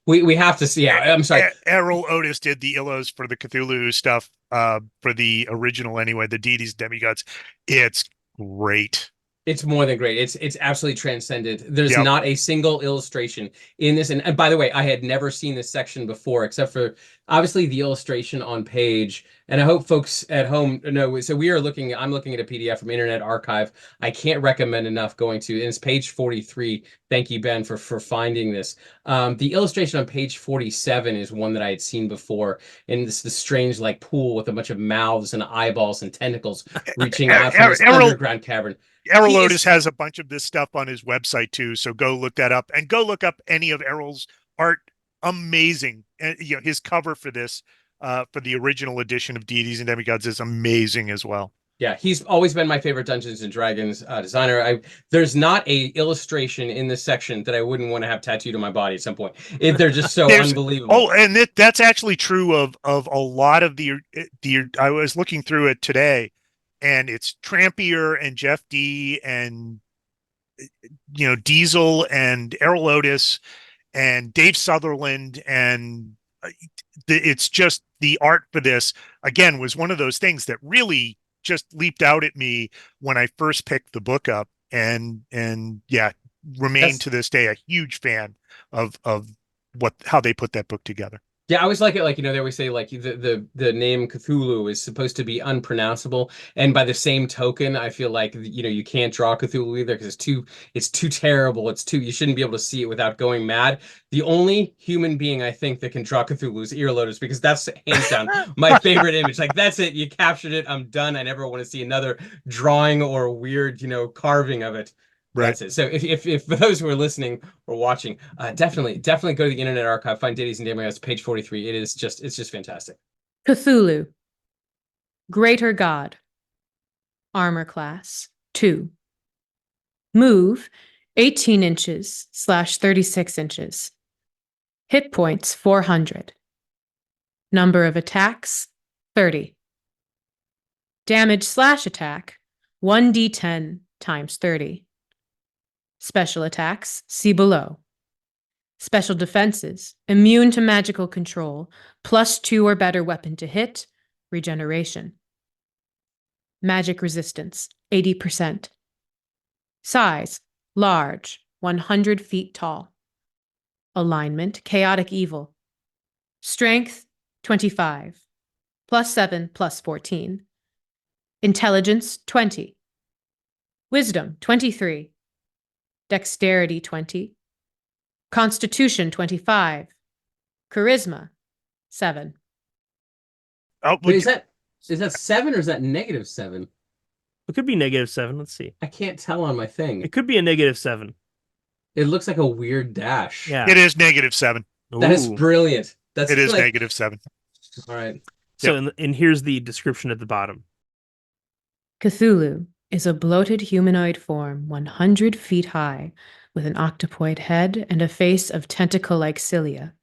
We have to see. Yeah, I'm sorry. Errol Otis did the illos for the Cthulhu stuff, for the original anyway, the Deities, Demigods. It's great. It's more than great. It's absolutely transcended. There's not a single illustration in this. And by the way, I had never seen this section before, except for obviously the illustration on page. And I hope folks at home know. So I'm looking at a PDF from Internet Archive. I can't recommend enough going to, and it's page 43. Thank you, Ben, for finding this. The illustration on page 47 is one that I had seen before. And this strange like pool with a bunch of mouths and eyeballs and tentacles reaching out from this underground cavern. Errol Otis has a bunch of this stuff on his website too, so go look that up, and go look up any of Errol's art. Amazing, and his cover for this, for the original edition of Deities and Demigods, is amazing as well. Yeah, he's always been my favorite Dungeons and Dragons designer. There's not a illustration in this section that I wouldn't want to have tattooed on my body at some point. They're just so unbelievable. Oh, and that's actually true of a lot of the. I was looking through it today, and it's Trampier and Jeff D and Diesel and Errol Otis and Dave Sutherland, and it's just the art for this again was one of those things that really just leaped out at me when I first picked the book up, and remain to this day a huge fan of how they put that book together. Yeah, I always like it. Like, they always say like the name Cthulhu is supposed to be unpronounceable, and by the same token, I feel like you can't draw Cthulhu either because it's too terrible. You shouldn't be able to see it without going mad. The only human being I think that can draw Cthulhu is Ear Lotus, because that's hands down my favorite image. Like, that's it. You captured it. I'm done. I never want to see another drawing or weird carving of it. Right. That's it. So if for those who are listening or watching, definitely go to the Internet Archive, find Deities and Demigods, page 43. It's just fantastic. Cthulhu. Greater God. Armor class 2. Move 18 inches / 36 inches. Hit points 400. Number of attacks 30. Damage / attack 1d10 times 30. Special attacks, see below. Special defenses, immune to magical control, +2 or better weapon to hit, regeneration. Magic resistance, 80%. Size, large, 100 feet tall. Alignment, chaotic evil. Strength, 25. +7, +14. Intelligence, 20. Wisdom, 23. Dexterity, 20. Constitution, 25. Charisma, 7. Oh, wait, is that 7 or is that -7? It could be -7. Let's see. I can't tell on my thing. It could be a -7. It looks like a weird dash. Yeah. It is -7. That is brilliant. It is -7. All right. So, and here's the description at the bottom. Cthulhu is a bloated humanoid form 100 feet high, with an octopoid head and a face of tentacle-like cilia.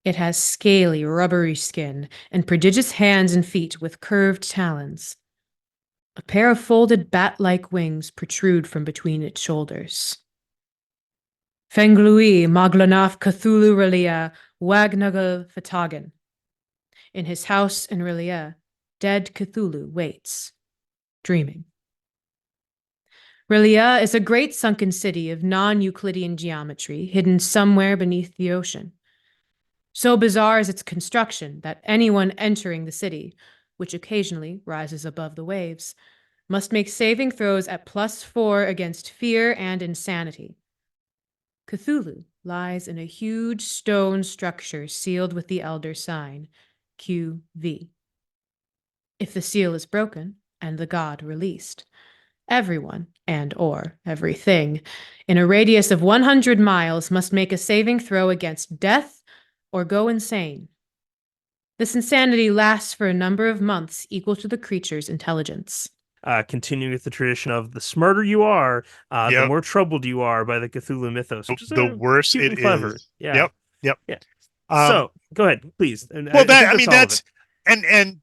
It has scaly, rubbery skin and prodigious hands and feet with curved talons. A pair of folded bat-like wings protrude from between its shoulders. Fenglui Maglanaf Cthulhu Relia Wagnagel Fatagan. In his house in Relia, Dead Cthulhu waits, dreaming. Relia is a great sunken city of non-Euclidean geometry hidden somewhere beneath the ocean. So bizarre is its construction that anyone entering the city, which occasionally rises above the waves, must make saving throws at +4 against fear and insanity. Cthulhu lies in a huge stone structure sealed with the Elder Sign, QV. If the seal is broken and the god released, everyone, and/or everything, in a radius of 100 miles must make a saving throw against death or go insane. This insanity lasts for a number of months equal to the creature's intelligence. Continuing with the tradition of the smarter you are, the more troubled you are by the Cthulhu mythos, which is the worse it clever. is. Yeah. Yep. Yeah. So go ahead, please. And well, that's and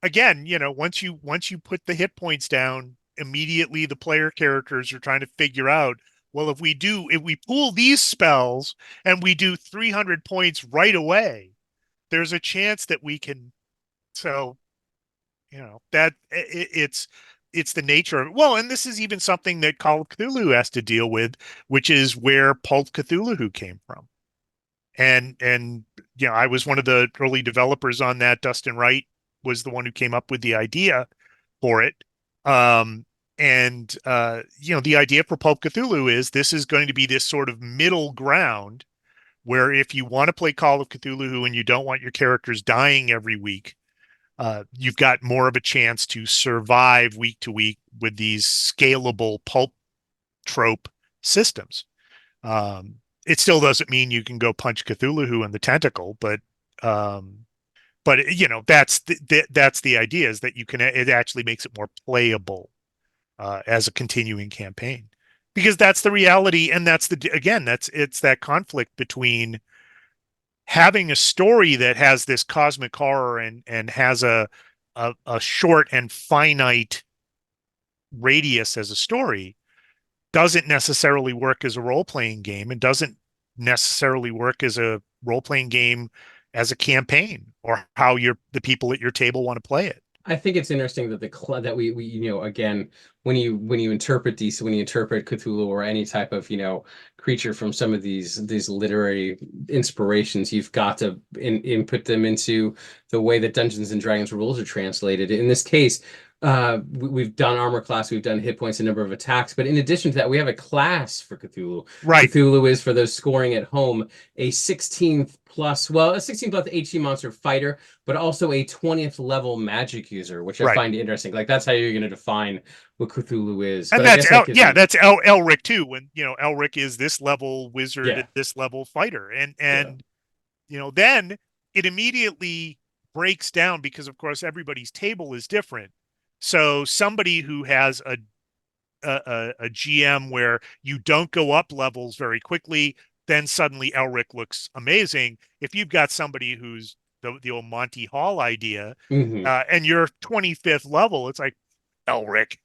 again, once you put the hit points down, immediately the player characters are trying to figure out, well, if we pool these spells and we do 300 points right away, there's a chance that we can. So, that it's the nature of it. Well, and this is even something that Call of Cthulhu has to deal with, which is where Pulp Cthulhu came from. And I was one of the early developers on that. Dustin Wright was the one who came up with the idea for it. The idea for Pulp Cthulhu is this is going to be this sort of middle ground where if you want to play Call of Cthulhu and you don't want your characters dying every week, you've got more of a chance to survive week to week with these scalable pulp trope systems. It still doesn't mean you can go punch Cthulhu in the tentacle, but that's the idea, is that it actually makes it more playable as a continuing campaign, because that's the reality. And it's that conflict between having a story that has this cosmic horror and has a short and finite radius as a story, doesn't necessarily work as a role-playing game, and doesn't necessarily work as a role-playing game as a campaign, or how the people at your table want to play it. I think it's interesting that that we again, when you interpret Cthulhu or any type of creature from some of these literary inspirations, you've got to input them into the way that Dungeons and Dragons rules are translated. In this case, we've done armor class, we've done hit points, a number of attacks, but in addition to that, we have a class for Cthulhu. Right. Cthulhu is, for those scoring at home, a 16th plus HC monster fighter, but also a 20th level magic user, which I find interesting. Like, that's how you're going to define what Cthulhu is. And but that's Elric too. When Elric is this level wizard at this level fighter, and then it immediately breaks down, because of course everybody's table is different. So somebody who has a GM where you don't go up levels very quickly, then suddenly Elric looks amazing. If you've got somebody who's the old Monty Hall idea, and you're 25th level, it's like, Elric,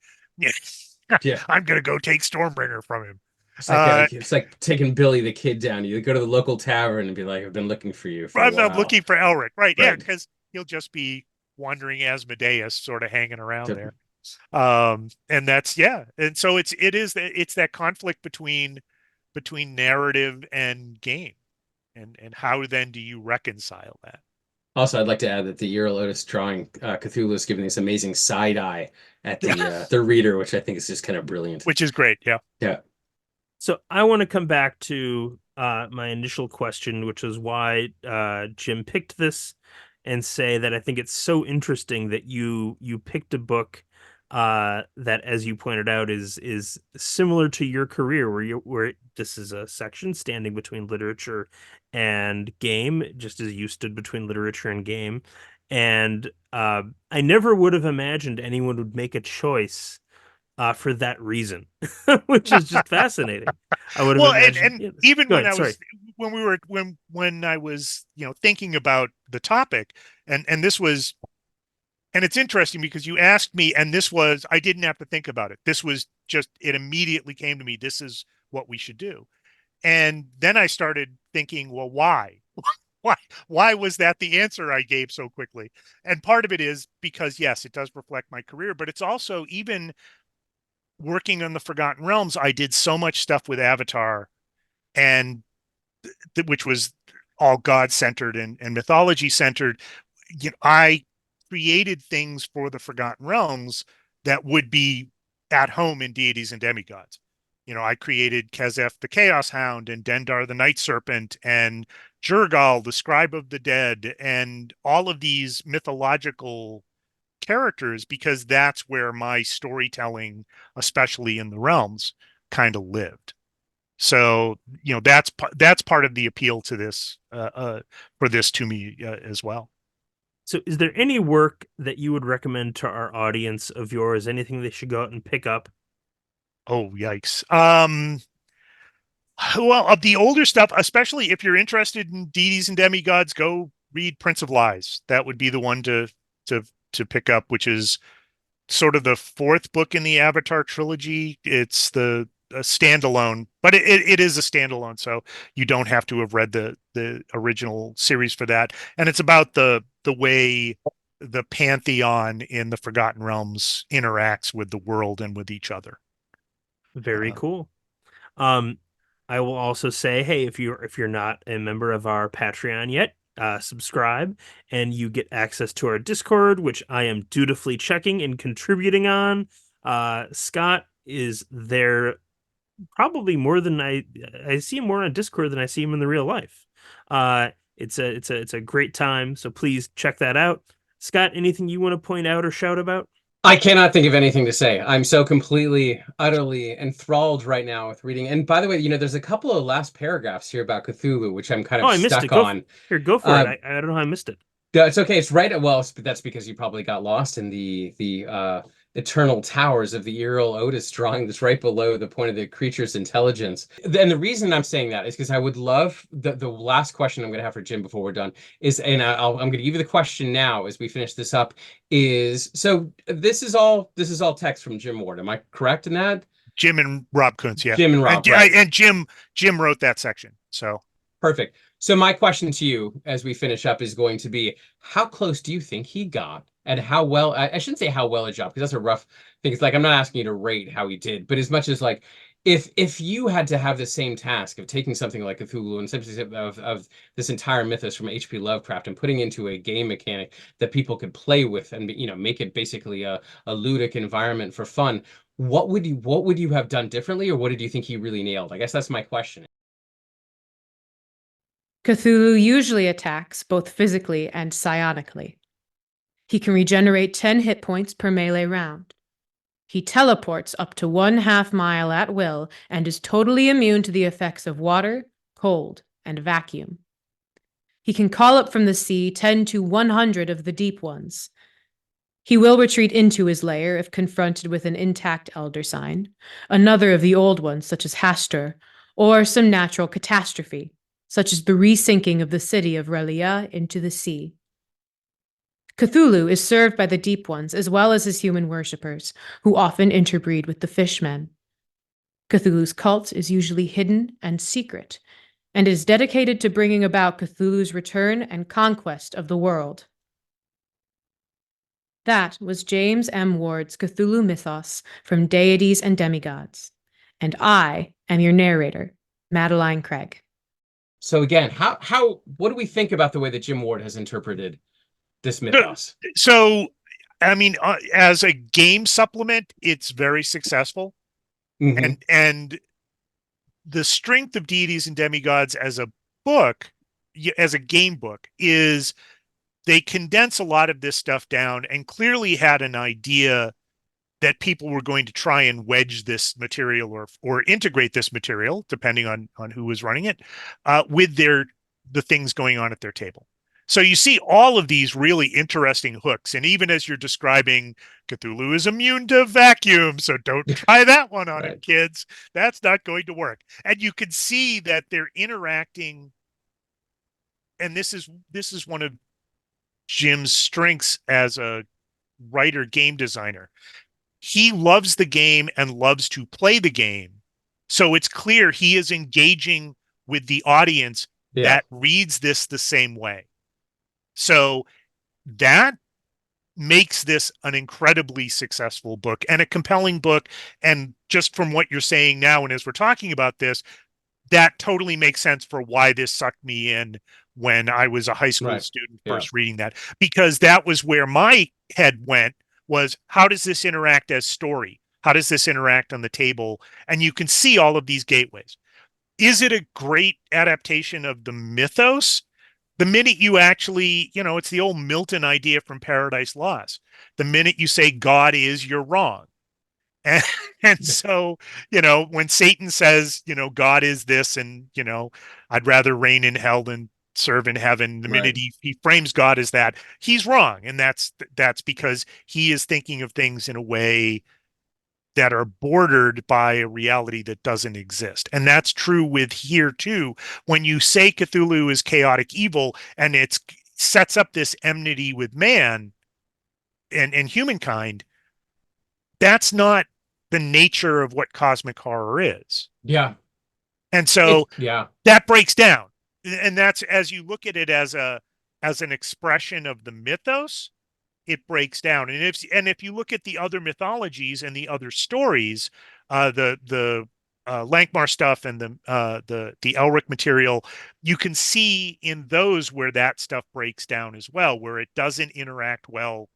I'm gonna go take Stormbringer from him. It's like taking Billy the Kid down. You go to the local tavern and be like, I've been looking for you for a while. I'm looking for Elric, right? Yeah, because he'll just be wandering Asmodeus, sort of hanging around there. And that's and so it's that conflict between narrative and game, and how then do you reconcile that? Also, I'd like to add that the Earl Otis drawing Cthulhu is giving this amazing side eye at the reader, which I think is just kind of brilliant. Which is great, yeah. So I want to come back to my initial question, which was why Jim picked this, and say that I think it's so interesting that you picked a book that, as you pointed out, is similar to your career, where this is a section standing between literature and game, just as you stood between literature and game. And I never would have imagined anyone would make a choice for that reason, which is just fascinating. I would have imagined. And even when I was thinking about the topic, and this was. And it's interesting because you asked me, and I didn't have to think about it. This was just, it immediately came to me. This is what we should do. And then I started thinking, well, why? why was that the answer I gave so quickly? And part of it is because, yes, it does reflect my career, but it's also, even working on the Forgotten Realms, I did so much stuff with Avatar, and which was all God centered and mythology centered. I created things for the Forgotten Realms that would be at home in Deities and Demigods. I created Kezef the Chaos Hound, and Dendar the Night Serpent, and Jurgal the Scribe of the Dead, and all of these mythological characters, because that's where my storytelling, especially in the realms, kind of lived. So, that's part of the appeal to this, for this to me, as well. So is there any work that you would recommend to our audience of yours? Anything they should go out and pick up? Oh, yikes. Well, of the older stuff, especially if you're interested in deities and demigods, go read Prince of Lies. That would be the one to pick up, which is sort of the fourth book in the Avatar trilogy. It's the a standalone, but it is a standalone, so you don't have to have read the original series for that. And it's about the way the pantheon in the Forgotten Realms interacts with the world and with each other. Very cool. I will also say, hey, if you're not a member of our Patreon yet, subscribe, and you get access to our Discord, which I am dutifully checking and contributing on. Scott is there probably more than I see him more on Discord than I see him in the real life. It's a great time, so please check that out. Scott, anything you want to point out or shout about? I cannot think of anything to say. I'm so completely, utterly enthralled right now with reading. And by the way, there's a couple of last paragraphs here about Cthulhu, which I'm kind of I missed stuck it. on. Go for it. I don't know how I missed it. It's okay. It's right. Well, that's because you probably got lost in the eternal towers of the Earl Otis drawing that's right below the point of the creature's intelligence. And the reason I'm saying that is because I would love the last question I'm going to have for Jim before we're done is, and I'm going to give you the question now as we finish this up, is, so this is all text from Jim Ward. Am I correct in that? Jim and Rob Kuntz, yeah. Jim and Rob, right. And Jim wrote that section. So perfect. So my question to you as we finish up is going to be, how close do you think he got? And how well, I shouldn't say how well a job, because that's a rough thing. It's like, I'm not asking you to rate how he did, but as much as like, if you had to have the same task of taking something like Cthulhu and simply of this entire mythos from H.P. Lovecraft and putting into a game mechanic that people could play with and make it basically a ludic environment for fun, what would you have done differently, or what did you think he really nailed? I guess that's my question. Cthulhu usually attacks both physically and psionically. He can regenerate 10 hit points per melee round. He teleports up to 1/2 mile at will and is totally immune to the effects of water, cold, and vacuum. He can call up from the sea 10 to 100 of the deep ones. He will retreat into his lair if confronted with an intact elder sign, another of the old ones such as Hastur, or some natural catastrophe, such as the resinking of the city of Relia into the sea. Cthulhu is served by the Deep Ones as well as his human worshippers, who often interbreed with the Fishmen. Cthulhu's cult is usually hidden and secret, and is dedicated to bringing about Cthulhu's return and conquest of the world. That was James M. Ward's Cthulhu Mythos from Deities and Demigods, and I am your narrator, Madeline Craig. So again, what do we think about the way that Jim Ward has interpreted this mythos? So, I mean, as a game supplement, it's very successful. Mm-hmm. And the strength of Deities and Demigods as a book, as a game book, is they condense a lot of this stuff down and clearly had an idea that people were going to try and wedge this material or integrate this material, depending on who was running it, with the things going on at their table. So you see all of these really interesting hooks. And even as you're describing, Cthulhu is immune to vacuum, so don't try that one on him, kids. That's not going to work. And you can see that they're interacting. And this is one of Jim's strengths as a writer, game designer. He loves the game and loves to play the game. So it's clear he is engaging with the audience that reads this the same way. So that makes this an incredibly successful book and a compelling book. And just from what you're saying now, and as we're talking about this, that totally makes sense for why this sucked me in when I was a high school student first reading that, because that was where my head went, was how does this interact as story? How does this interact on the table? And you can see all of these gateways. Is it a great adaptation of the mythos? The minute you actually, it's the old Milton idea from Paradise Lost. The minute you say God is, you're wrong. And so, when Satan says, God is this, and, I'd rather reign in hell than serve in heaven, the minute he frames God as that, he's wrong. And that's because he is thinking of things in a way that are bordered by a reality that doesn't exist. And that's true with here too. When you say Cthulhu is chaotic evil and it sets up this enmity with man and humankind, that's not the nature of what cosmic horror is. Yeah. And so that breaks down. And that's, as you look at it as an expression of the mythos, it breaks down. And if you look at the other mythologies and the other stories, the Lankmar stuff and the Elric material, you can see in those where that stuff breaks down as well, where it doesn't interact well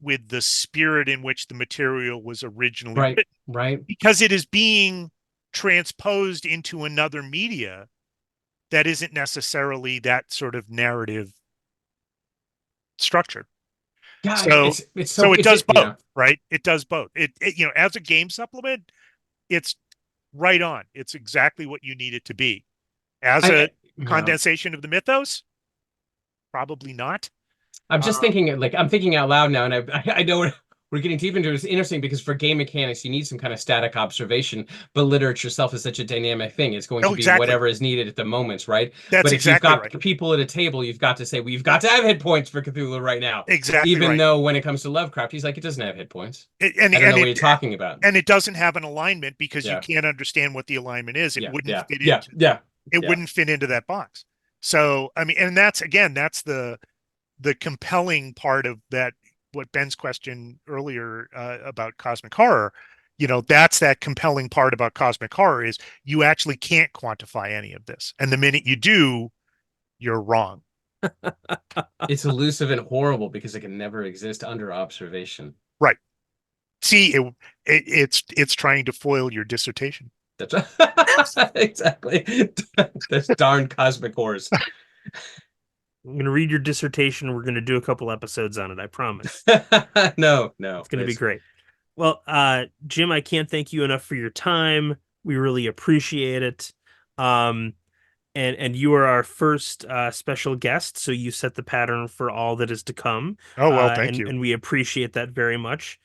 with the spirit in which the material was originally written. Right. Because it is being transposed into another media that isn't necessarily that sort of narrative structure. Yeah, so it does both, right? It does both. It as a game supplement, it's right on. It's exactly what you need it to be. As a condensation of the mythos, probably not. I'm just thinking, I'm thinking out loud now, and I know we're getting deep into it. It's interesting because for game mechanics, you need some kind of static observation, but literature itself is such a dynamic thing. It's going to be whatever is needed at the moments, right? But if you've got people at a table, you've got to say, well, you've got to have hit points for Cthulhu right now. Exactly. Even though when it comes to Lovecraft, he's like, it doesn't have hit points. I don't know what you're talking about. And it doesn't have an alignment because you can't understand what the alignment is. It wouldn't fit into wouldn't fit into that box. So, I mean, and that's the compelling part of that, what Ben's question earlier about cosmic horror, that's that compelling part about cosmic horror is you actually can't quantify any of this. And the minute you do, you're wrong. It's elusive and horrible because it can never exist under observation. Right. See, it's trying to foil your dissertation. That's exactly. That's darn cosmic horrors. I'm going to read your dissertation. We're going to do a couple episodes on it. I promise. No. It's going to be great. Well, Jim, I can't thank you enough for your time. We really appreciate it. And you are our first special guest, so you set the pattern for all that is to come. Oh, well, thank you. And we appreciate that very much.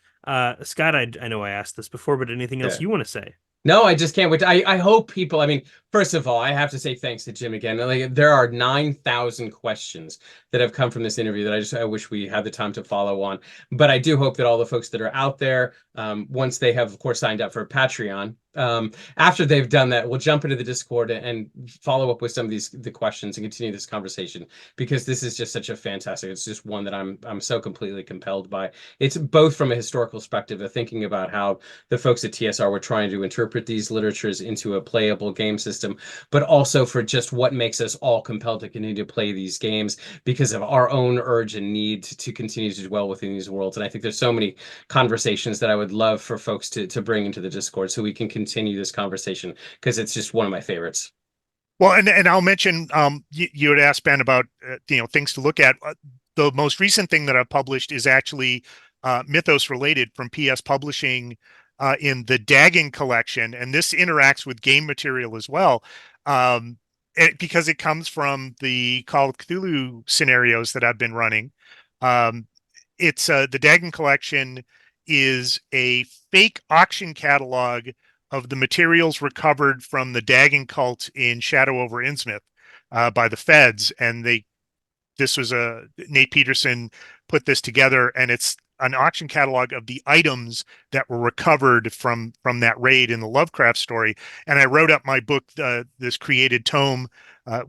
Scott, I know I asked this before, but anything else you want to say? No, I just can't wait. I hope people, first of all, I have to say thanks to Jim again. There are 9,000 questions that have come from this interview that I wish we had the time to follow on. But I do hope that all the folks that are out there, once they have, of course, signed up for Patreon, after they've done that, we'll jump into the Discord and follow up with some of the questions and continue this conversation, because this is just such a fantastic, it's just one that I'm so completely compelled by. It's both from a historical perspective of thinking about how the folks at TSR were trying to interpret these literatures into a playable game system, but also for just what makes us all compelled to continue to play these games because of our own urge and need to continue to dwell within these worlds. And I think there's so many conversations that I would love for folks to bring into the Discord so we can continue this conversation, because it's just one of my favorites. Well, and I'll mention, you had asked Ben about things to look at. The most recent thing that I've published is actually mythos related from PS Publishing in the Dagon collection, and this interacts with game material as well, because it comes from the Call of Cthulhu scenarios that I've been running. It's the Dagon collection is a fake auction catalog of the materials recovered from the Dagon cult in Shadow over Innsmouth by the feds, and Nate Peterson put this together, and it's an auction catalog of the items that were recovered from that raid in the Lovecraft story. And I wrote up my book, this created tome,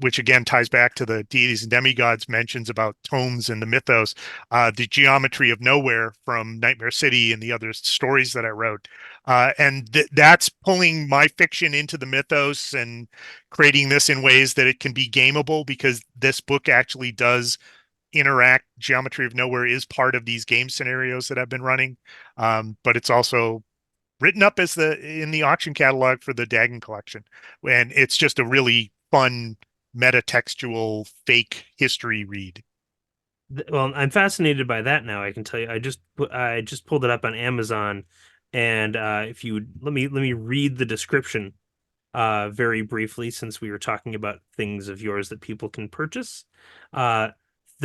which again ties back to the deities and demigods mentions about tomes and the mythos, the geometry of nowhere from Nightmare City and the other stories that I wrote. And that's pulling my fiction into the mythos and creating this in ways that it can be gameable, because this book actually does interact. Geometry of nowhere is part of these game scenarios that I've been running. But it's also written up as in the auction catalog for the Dagon collection. And it's just a really fun metatextual fake history read. Well, I'm fascinated by that now. I can tell you, I just pulled it up on Amazon, and if you would let me read the description very briefly, since we were talking about things of yours that people can purchase. The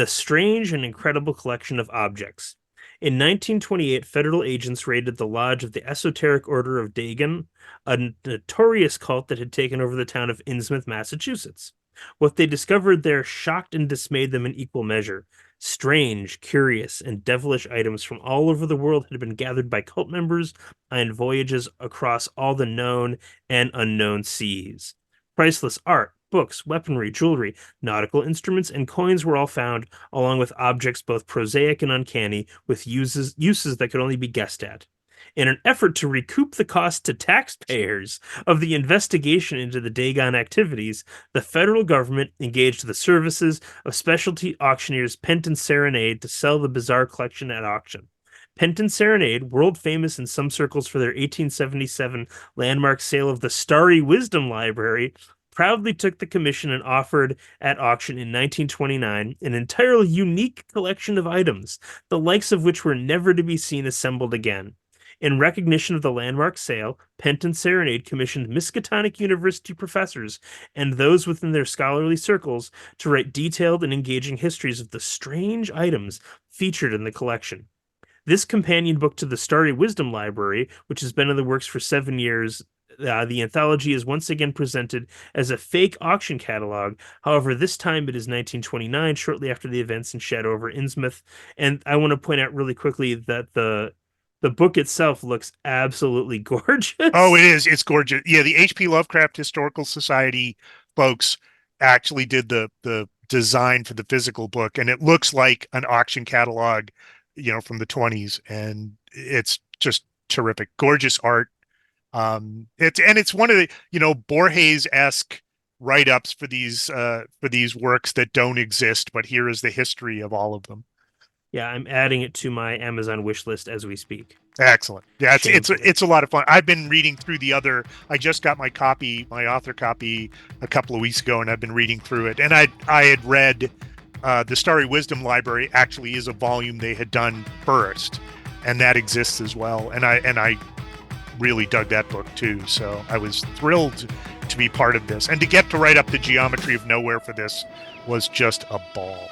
strange and incredible collection of objects. In 1928, federal agents raided the lodge of the Esoteric Order of Dagon, a notorious cult that had taken over the town of Innsmouth, Massachusetts. What they discovered there shocked and dismayed them in equal measure. Strange, curious, and devilish items from all over the world had been gathered by cult members on voyages across all the known and unknown seas. Priceless art, books, weaponry, jewelry, nautical instruments, and coins were all found, along with objects both prosaic and uncanny, with uses that could only be guessed at. In an effort to recoup the cost to taxpayers of the investigation into the Dagon activities, the federal government engaged the services of specialty auctioneers Penton Serenade to sell the bizarre collection at auction. Penton Serenade, world famous in some circles for their 1877 landmark sale of the Starry Wisdom Library, proudly took the commission and offered at auction in 1929 an entirely unique collection of items, the likes of which were never to be seen assembled again. In recognition of the landmark sale, Penton Serenade commissioned Miskatonic University professors and those within their scholarly circles to write detailed and engaging histories of the strange items featured in the collection. This companion book to the Starry Wisdom Library, which has been in the works for 7 years, the anthology is once again presented as a fake auction catalog. However, this time it is 1929, shortly after the events in Shadow over Innsmouth. And I want to point out really quickly that the book itself looks absolutely gorgeous. Oh, it is. It's gorgeous. Yeah, the H.P. Lovecraft Historical Society folks actually did the design for the physical book, and it looks like an auction catalog, from the 20s, and it's just terrific. Gorgeous art. It's one of the, Borges-esque write-ups for these works that don't exist, but here is the history of all of them. Yeah, I'm adding it to my Amazon wish list as we speak. Excellent. Yeah, it's a lot of fun. I've been reading through I just got my author copy a couple of weeks ago, and I've been reading through it. And I had read the Starry Wisdom Library actually is a volume they had done first, and that exists as well. And I really dug that book too. So I was thrilled to be part of this, and to get to write up the geometry of nowhere for this was just a ball.